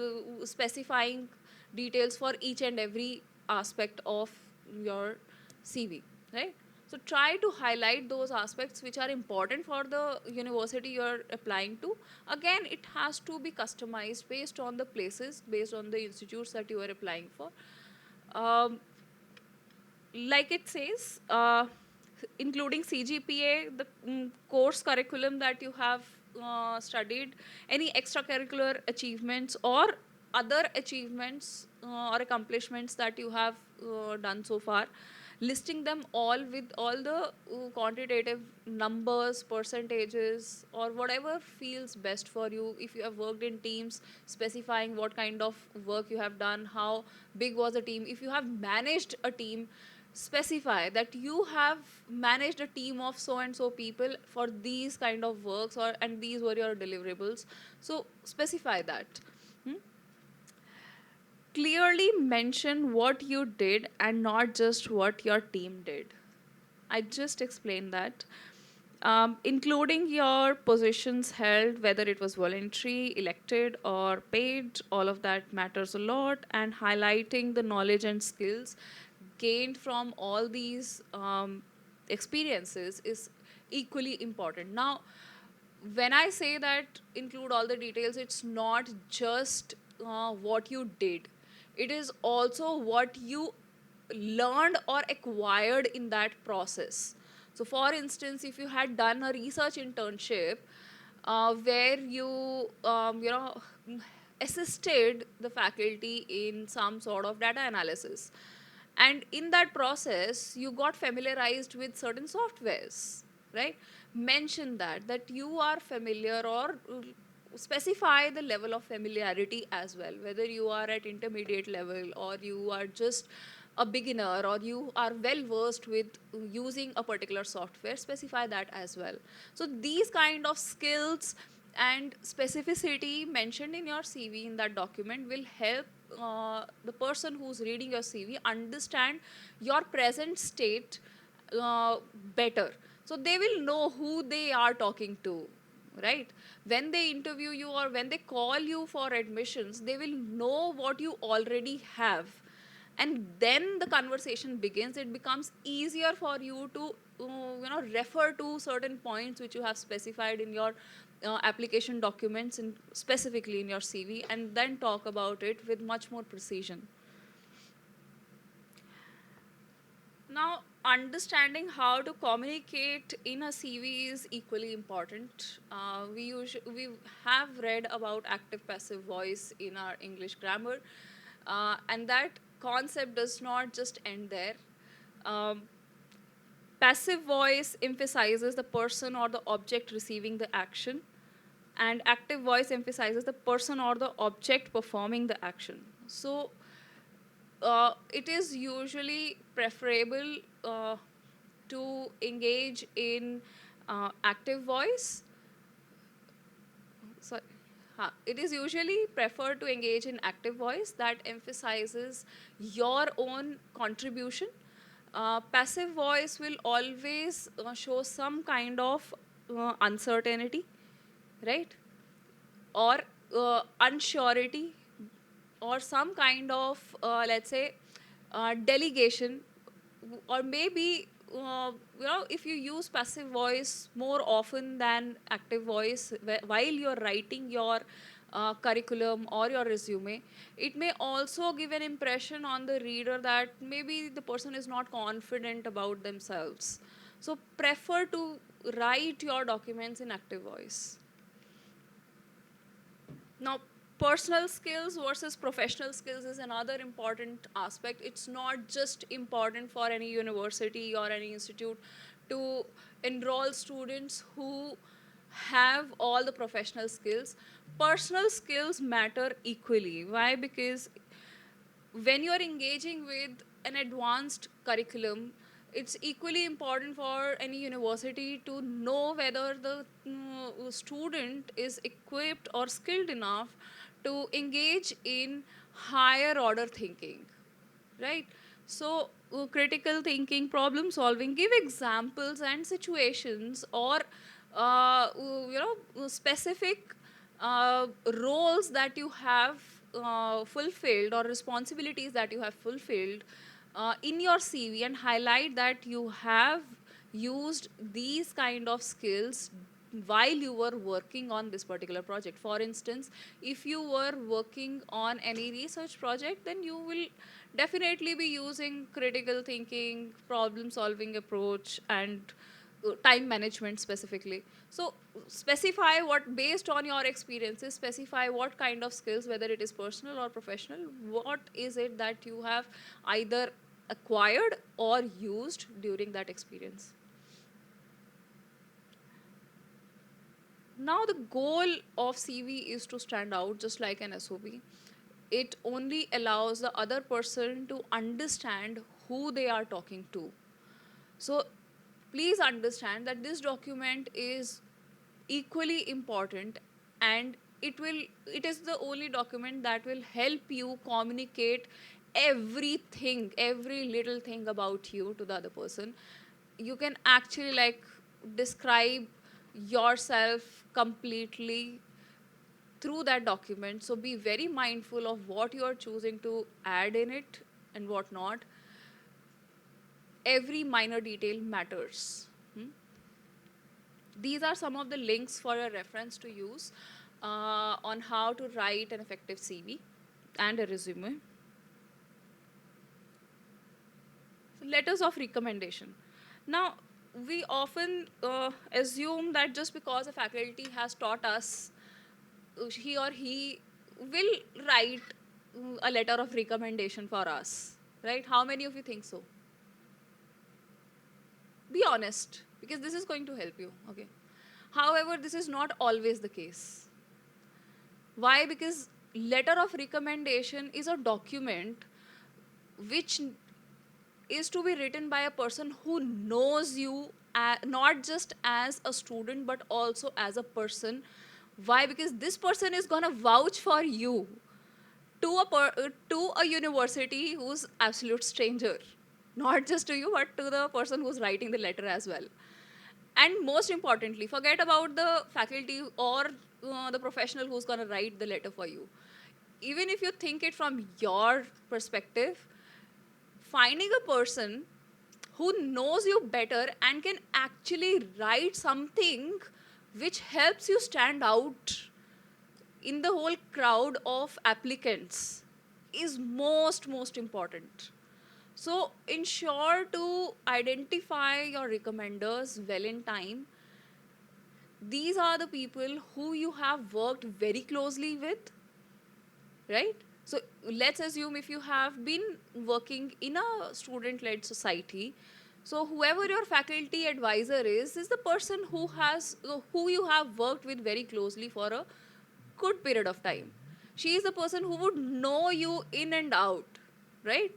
specifying details for each and every aspect of your CV, right? So try to highlight those aspects which are important for the university you're applying to. Again, it has to be customized based on the places, based on the institutes that you are applying for. um, like it says, including CGPA, the course curriculum that you have studied, any extracurricular achievements or other achievements or accomplishments that you have done so far, listing them all with all the quantitative numbers, percentages, or whatever feels best for you. If you have worked in teams, specifying what kind of work you have done, how big was the team. If you have managed a team, specify that you have managed a team of so and so people for these kind of works, or and these were your deliverables. So specify that. Hmm? Clearly mention what you did and not just what your team did. I just explained that. Including your positions held, whether it was voluntary, elected, or paid, all of that matters a lot. And highlighting the knowledge and skills gained from all these experiences is equally important. Now, when I say that include all the details, it's not just what you did, it is also what you learned or acquired in that process. So, for instance, if you had done a research internship where you assisted the faculty in some sort of data analysis, and in that process you got familiarized with certain softwares, right? Mention that you are familiar, or specify the level of familiarity as well, whether you are at intermediate level or you are just a beginner or you are well versed with using a particular software. Specify that as well. So these kind of skills and specificity mentioned in your CV in that document will help the person who's reading your CV understand your present state better. So they will know who they are talking to, right? When they interview you or when they call you for admissions, they will know what you already have. And then the conversation begins. It becomes easier for you to refer to certain points which you have specified in your application documents and specifically in your CV, and then talk about it with much more precision. Now, understanding how to communicate in a CV is equally important. We have read about active passive voice in our English grammar, and that concept does not just end there. Um, Passive voice emphasizes the person or the object receiving the action, and active voice emphasizes the person or the object performing the action. So, it is usually preferable to engage in active voice. Sorry. It is usually preferred to engage in active voice that emphasizes your own contribution. Passive voice will always show some kind of uncertainty, right? Or unsurety, or some kind of, let's say, delegation, or maybe if you use passive voice more often than active voice while you're writing your curriculum or your resume, it may also give an impression on the reader that maybe the person is not confident about themselves. So prefer to write your documents in active voice. Now, personal skills versus professional skills is another important aspect. It's not just important for any university or any institute to enroll students who have all the professional skills. Personal skills matter equally. Why? Because when you are engaging with an advanced curriculum, it's equally important for any university to know whether the student is equipped or skilled enough to engage in higher order thinking, right? So critical thinking, problem solving, give examples and situations, or specific roles that you have fulfilled, or responsibilities that you have fulfilled in your CV, and highlight that you have used these kind of skills while you were working on this particular project. For instance, if you were working on any research project, then you will definitely be using critical thinking, problem solving approach, and time management specifically. So specify what, based on your experiences, specify what kind of skills, whether it is personal or professional, what is it that you have either acquired or used during that experience. Now, the goal of CV is to stand out just like an SOB. It only allows the other person to understand who they are talking to. So, please understand that this document is equally important, and it is the only document that will help you communicate everything, every little thing about you to the other person. You can actually like describe yourself completely through that document. So be very mindful of what you are choosing to add in it and what not. Every minor detail matters. These are some of the links for your reference to use on how to write an effective CV and a resume. So letters of recommendation. Now, we often assume that just because a faculty has taught us, he or he will write a letter of recommendation for us, right? How many of you think so? Be honest, because this is going to help you, okay? However, this is not always the case. Why? Because letter of recommendation is a document which is to be written by a person who knows you, not just as a student but also as a person. Why? Because this person is going to vouch for you to a university who's absolute stranger, not just to you but to the person who's writing the letter as well. And most importantly, forget about the faculty or the professional who's going to write the letter for you. Even if you think it from your perspective, finding a person who knows you better and can actually write something which helps you stand out in the whole crowd of applicants is most important. So ensure to identify your recommenders well in time. These are the people who you have worked very closely with, right? So let's assume if you have been working in a student-led society, so whoever your faculty advisor is the person who you have worked with very closely for a good period of time. She is the person who would know you in and out, right?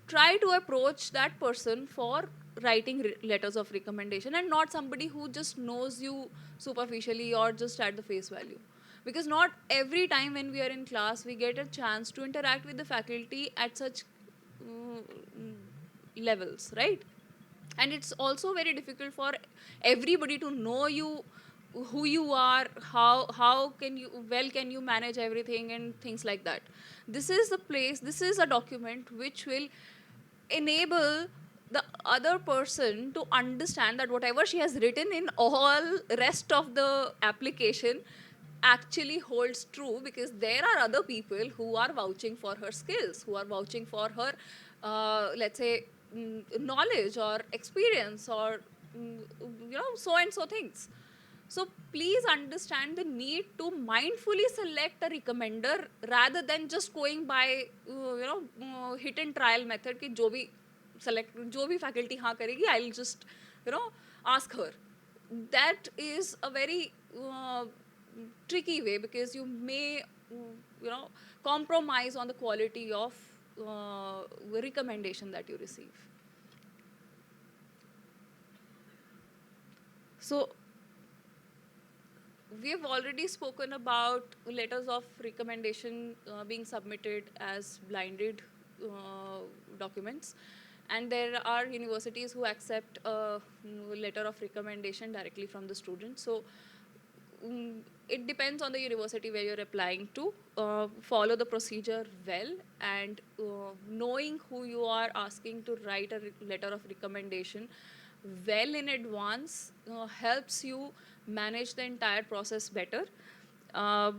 Try to approach that person for writing letters of recommendation, and not somebody who just knows you superficially or just at the face value. Because not every time when we are in class we get a chance to interact with the faculty at such mm, levels, right? And it's also very difficult for everybody to know you, who you are, how can you, well, can you manage everything and things like that. This is the place, this is a document which will enable the other person to understand that whatever she has written in all rest of the application actually holds true, because there are other people who are vouching for her skills, who are vouching for her let's say knowledge or experience or so and so things. So please understand the need to mindfully select a recommender rather than just going by hit and trial method कि जो भी select, जो भी faculty हाँ करेगी, I'll just ask her. That is a very tricky way, because you may compromise on the quality of recommendation that you receive. So we have already spoken about letters of recommendation being submitted as blinded documents, and there are universities who accept a letter of recommendation directly from the student. So it depends on the university where you're applying to. Follow the procedure well, and knowing who you are asking to write a letter of recommendation well in advance helps you manage the entire process better. Uh,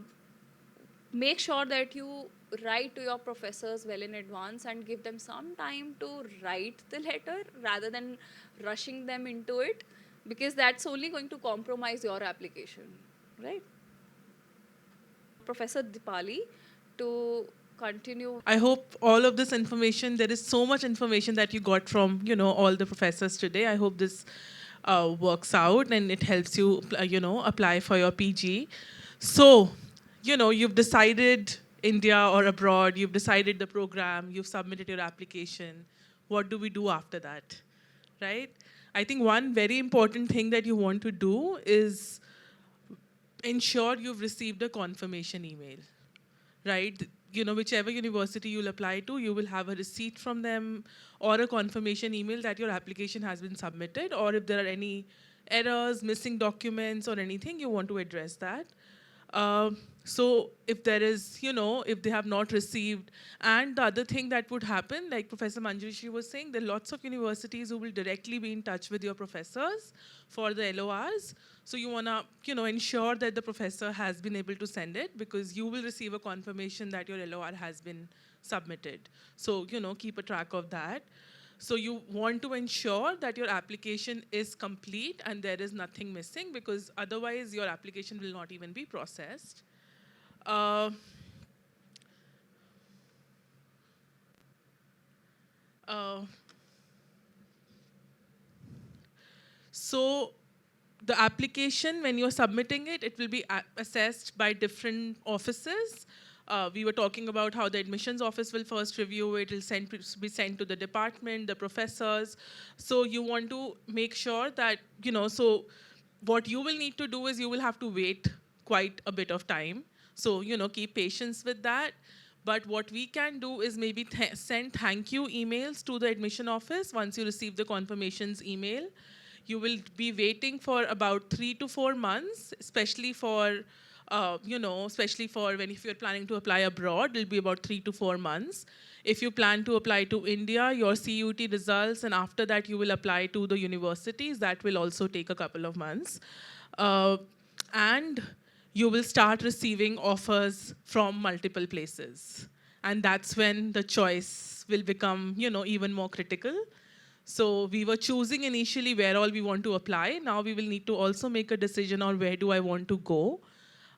make sure that you write to your professors well in advance and give them some time to write the letter rather than rushing them into it, because that's only going to compromise your application, right? Professor Dipali to continue. I hope all of this information, there is so much information that you got from, all the professors today. I hope this works out and it helps you, apply for your PG. So, you've decided India or abroad, you've decided the program, you've submitted your application. What do we do after that, right? I think one very important thing that you want to do is ensure you've received a confirmation email, right? Whichever university you'll apply to, you will have a receipt from them or a confirmation email that your application has been submitted, or if there are any errors, missing documents or anything, you want to address that. So if there is, if they have not received, and the other thing that would happen, like Professor Manjushri was saying, there are lots of universities who will directly be in touch with your professors for the LORs. So you want to, ensure that the professor has been able to send it, because you will receive a confirmation that your LOR has been submitted. So, keep a track of that. So you want to ensure that your application is complete and there is nothing missing, because otherwise your application will not even be processed. So the application, when you're submitting it, it will be assessed by different offices. We were talking about how the admissions office will first review it. It will be sent to the department, the professors. So you want to make sure that, so what you will need to do is you will have to wait quite a bit of time. So, keep patience with that. But what we can do is maybe send thank you emails to the admission office once you receive the confirmations email. You will be waiting for about 3 to 4 months, especially for, especially for if you're planning to apply abroad, it'll be about 3 to 4 months. If you plan to apply to India, your CUT results, and after that you will apply to the universities, that will also take a couple of months. And you will start receiving offers from multiple places. And that's when the choice will become, even more critical. So we were choosing initially where all we want to apply. Now we will need to also make a decision on where do I want to go.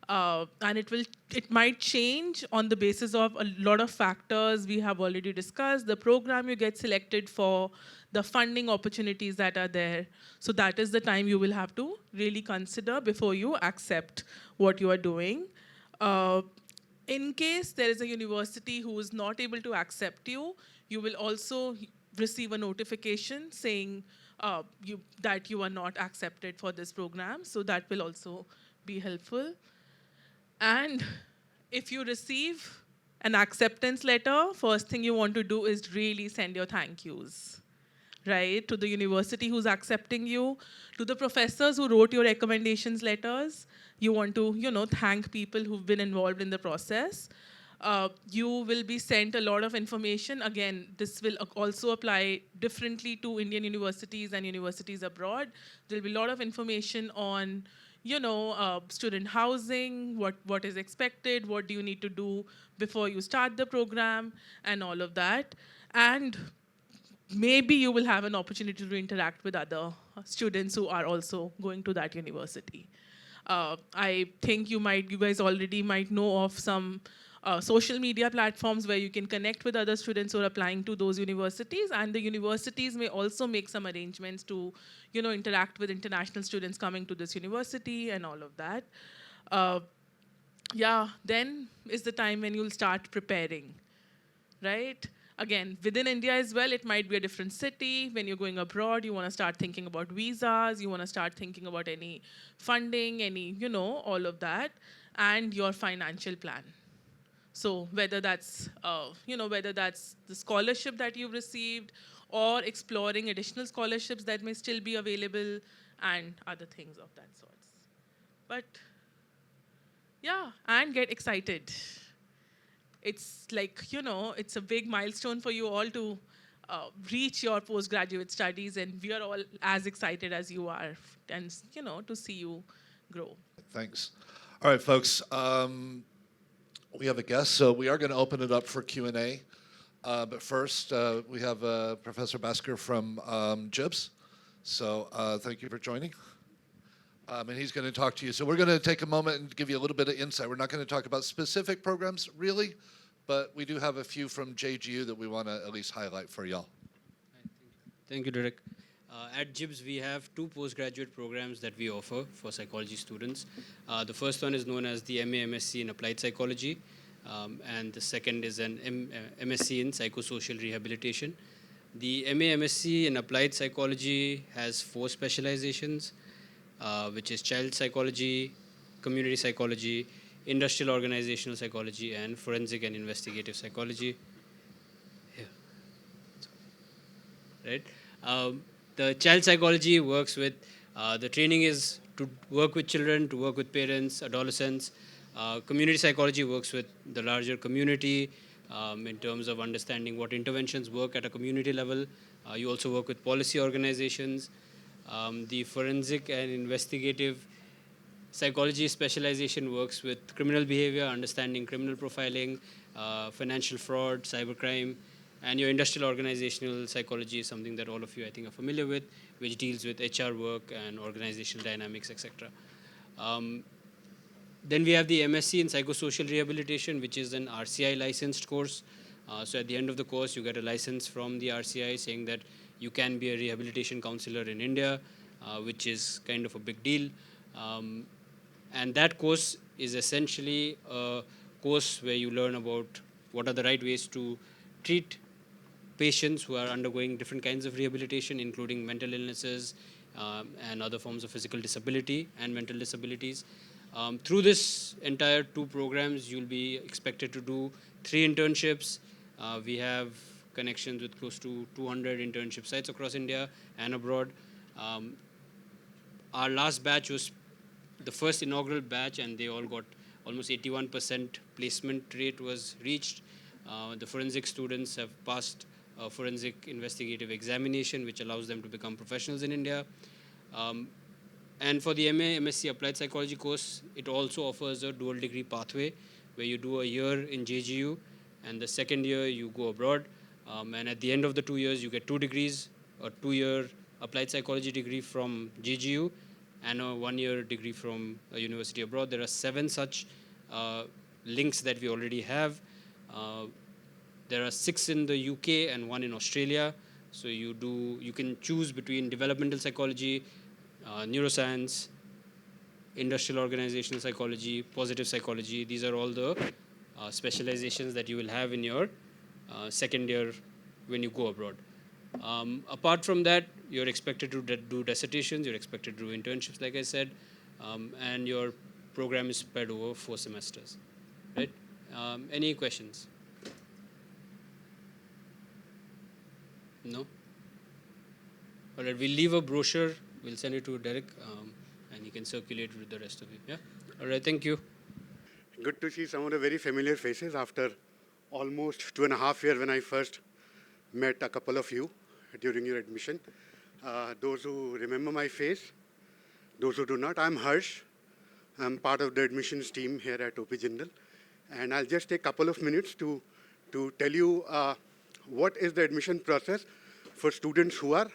And it might change on the basis of a lot of factors we have already discussed, the program you get selected for, the funding opportunities that are there. So that is the time you will have to really consider before you accept what you are doing. In case there is a university who is not able to accept you, you will also receive a notification saying that you are not accepted for this program. So that will also be helpful. And if you receive an acceptance letter, first thing you want to do is really send your thank yous, right? To the university who's accepting you, to the professors who wrote your recommendations letters. You want to, thank people who've been involved in the process. You will be sent a lot of information. Again, this will also apply differently to Indian universities and universities abroad. There'll be a lot of information on, student housing, what is expected, what do you need to do before you start the program, and all of that. And maybe you will have an opportunity to interact with other students who are also going to that university. I think you guys already might know of some social media platforms where you can connect with other students who are applying to those universities, and the universities may also make some arrangements to, interact with international students coming to this university and all of that. Then is the time when you'll start preparing, right? Again, within India as well, it might be a different city. When you're going abroad, you want to start thinking about visas, you want to start thinking about any funding, any, all of that, and your financial plan. So whether that's, whether that's the scholarship that you've received or exploring additional scholarships that may still be available and other things of that sort. But yeah, and get excited. It's like, it's a big milestone for you all to reach your postgraduate studies, and we are all as excited as you are, and, to see you grow. Thanks. All right, folks. we have a guest, so we are going to open it up for Q&A. But first, we have Professor Basker from JIBS. So thank you for joining. And he's going to talk to you. So we're going to take a moment and give you a little bit of insight. We're not going to talk about specific programs, really, but we do have a few from JGU that we want to at least highlight for y'all. Thank you, Derek. At JIBS, we have two postgraduate programs that we offer for psychology students. The first one is known as the MA-MSc in Applied Psychology, and the second is an MSc in Psychosocial Rehabilitation. The MA-MSc in Applied Psychology has 4 specializations, which is child psychology, community psychology, industrial organizational psychology, and forensic and investigative psychology. Right? The child psychology works with, the training is to work with children, to work with parents, adolescents. Community psychology works with the larger community in terms of understanding what interventions work at a community level. You also work with policy organizations. The forensic and investigative psychology specialization works with criminal behavior, understanding criminal profiling, financial fraud, cybercrime. And your industrial organizational psychology is something that all of you, I think, are familiar with, which deals with HR work and organizational dynamics, etc. Then we have the MSc in Psychosocial Rehabilitation, which is an RCI licensed course. So at the end of the course, you get a license from the RCI saying that you can be a rehabilitation counselor in India, which is kind of a big deal. And that course is essentially a course where you learn about what are the right ways to treat patients who are undergoing different kinds of rehabilitation, including mental illnesses and other forms of physical disability and mental disabilities. Through this entire 2 programs, you'll be expected to do 3 internships. We have connections with close to 200 internship sites across India and abroad. Our last batch was the first inaugural batch, and they all got almost 81% placement rate was reached. The forensic students have passed a forensic investigative examination, which allows them to become professionals in India. And for the MA-MSc Applied Psychology course, it also offers a dual degree pathway where you do a year in JGU, and the second year you go abroad. And at the end of the 2 years, you get 2 degrees, a 2-year applied psychology degree from JGU and a 1-year degree from a university abroad. There are 7 such links that we already have. There are 6 in the UK and 1 in Australia. So you can choose between developmental psychology, neuroscience, industrial organizational psychology, positive psychology. These are all the specializations that you will have in your second year when you go abroad. Apart from that, you're expected to do dissertations, you're expected to do internships, like I said, and your program is spread over 4 semesters. Right? Any questions? No? All right, we'll leave a brochure. We'll send it to Derek, and you can circulate it with the rest of you. Yeah? All right, thank you. Good to see some of the very familiar faces after almost 2.5 years when I first met a couple of you during your admission. Those who remember my face, those who do not, I'm Harsh. I'm part of the admissions team here at OP Jindal. And I'll just take a couple of minutes to tell you what is the admission process for students who are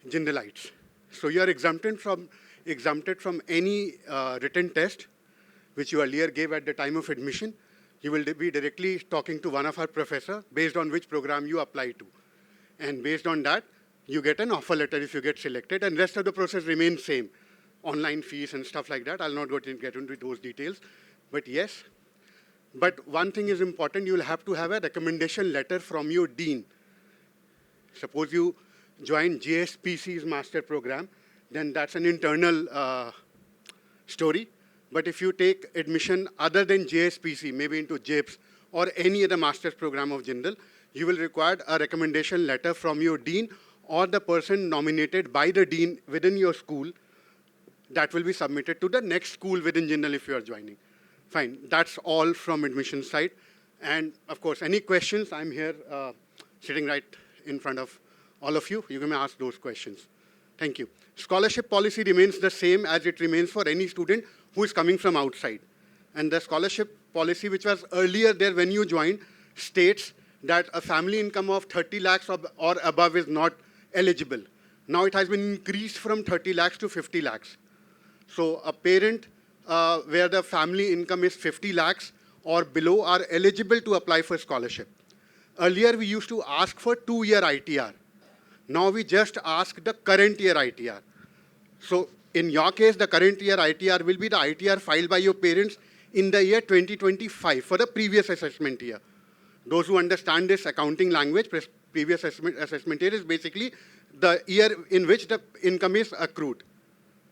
Jindalites. So you are exempted from any written test which you earlier gave at the time of admission. You will be directly talking to one of our professors based on which program you apply to. And based on that, you get an offer letter if you get selected, and rest of the process remains same. Online fees and stuff like that. I'll not get into those details. But yes, but one thing is important, you'll have to have a recommendation letter from your dean. Suppose you join JSPC's master program, then that's an internal story. But if you take admission other than JSPC, maybe into JIBS or any other master's program of Jindal, you will require a recommendation letter from your dean or the person nominated by the dean within your school. That will be submitted to the next school within Jindal if you are joining. Fine, that's all from admission side. And of course, any questions, I'm here sitting right in front of all of you. You can ask those questions. Thank you. Scholarship policy remains the same as it remains for any student who is coming from outside. And the scholarship policy, which was earlier there when you joined, states that a family income of 30 lakhs or above is not eligible. Now it has been increased from 30 lakhs to 50 lakhs. So a parent where the family income is 50 lakhs or below are eligible to apply for scholarship. Earlier we used to ask for 2-year ITR. Now we just ask the current year ITR. So in your case, the current year ITR will be the ITR filed by your parents in the year 2025 for the previous assessment year. Those who understand this accounting language, previous assessment year is basically the year in which the income is accrued.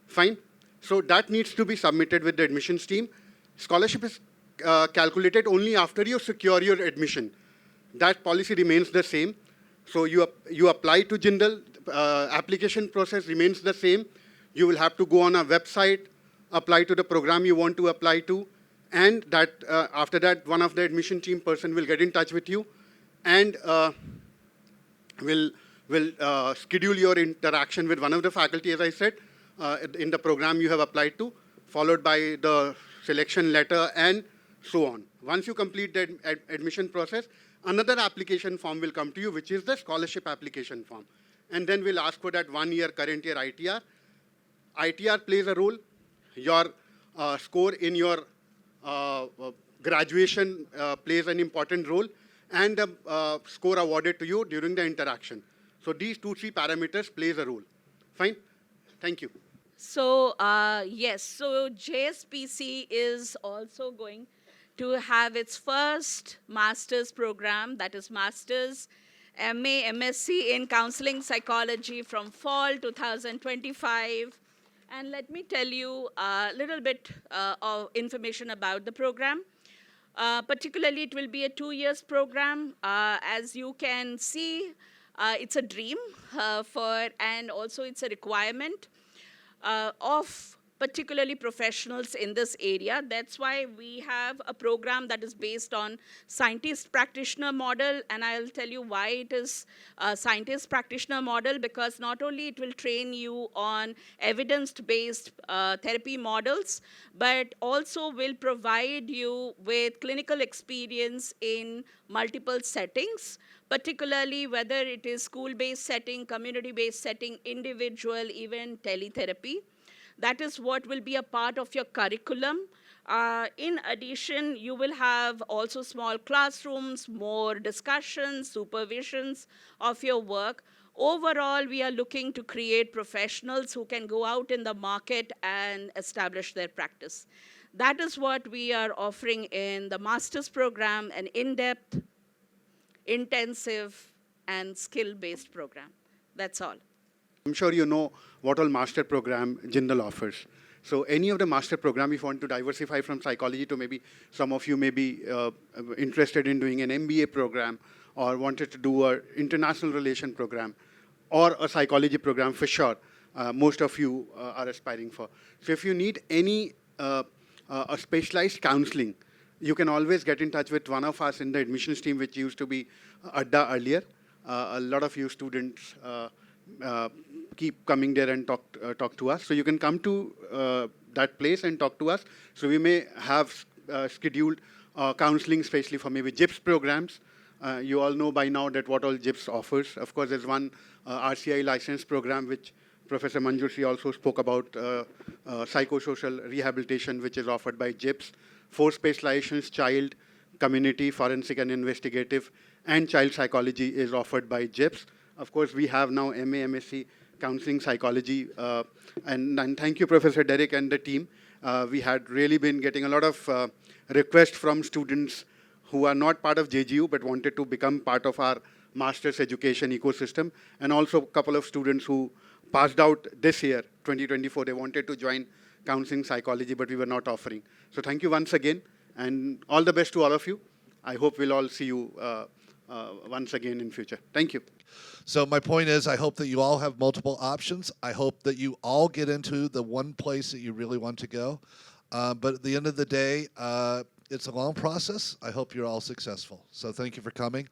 Fine? So that needs to be submitted with the admissions team. Scholarship is calculated only after you secure your admission. That policy remains the same. So you apply to Jindal, application process remains the same. You will have to go on a website, apply to the program you want to apply to, and that after that, one of the admission team person will get in touch with you and will schedule your interaction with one of the faculty, as I said, in the program you have applied to, followed by the selection letter and so on. Once you complete the admission process, another application form will come to you, which is the scholarship application form. And then we'll ask for that 1-year current year ITR. ITR plays a role. Your score in your graduation plays an important role, and the score awarded to you during the interaction. So these 2-3 parameters plays a role. Fine? Thank you. So, yes, so JSPC is also going to have its first master's program, that is Master's MA, MSc in Counseling Psychology from fall 2025. And let me tell you a little bit of information about the program. Particularly, it will be a 2-year program. As you can see, it's a dream and also it's a requirement of particularly professionals in this area. That's why we have a program that is based on scientist practitioner model, and I'll tell you why it is a scientist practitioner model, because not only it will train you on evidence-based therapy models, but also will provide you with clinical experience in multiple settings, particularly whether it is school-based setting, community-based setting, individual, even teletherapy. That is what will be a part of your curriculum. In addition, you will have also small classrooms, more discussions, supervisions of your work. Overall, we are looking to create professionals who can go out in the market and establish their practice. That is what we are offering in the master's program, an in-depth, intensive, and skill-based program. That's all. I'm sure you know what all master program Jindal offers. So any of the master program, if you want to diversify from psychology to maybe some of you may be interested in doing an MBA program or wanted to do an international relation program or a psychology program for sure, most of you are aspiring for. So if you need any a specialized counseling, you can always get in touch with one of us in the admissions team, which used to be Adda earlier. A lot of you students keep coming there and talk to us. So you can come to that place and talk to us. So we may have scheduled counseling, especially for maybe JIPS programs. You all know by now that what all JIPS offers. Of course, there's one RCI license program, which Professor Manjushri also spoke about, psychosocial rehabilitation, which is offered by JIPS. 4 specializations, child, community, forensic and investigative, and child psychology is offered by JIPS. Of course, we have now MA, MSc, counseling psychology. And thank you, Professor Derek and the team. We had really been getting a lot of requests from students who are not part of JGU but wanted to become part of our master's education ecosystem. And also a couple of students who passed out this year, 2024, they wanted to join counseling psychology, but we were not offering. So thank you once again, and all the best to all of you. I hope we'll all see you once again in future. Thank you. So my point is, I hope that you all have multiple options. I hope that you all get into the one place that you really want to go. But at the end of the day, it's a long process. I hope you're all successful. So thank you for coming.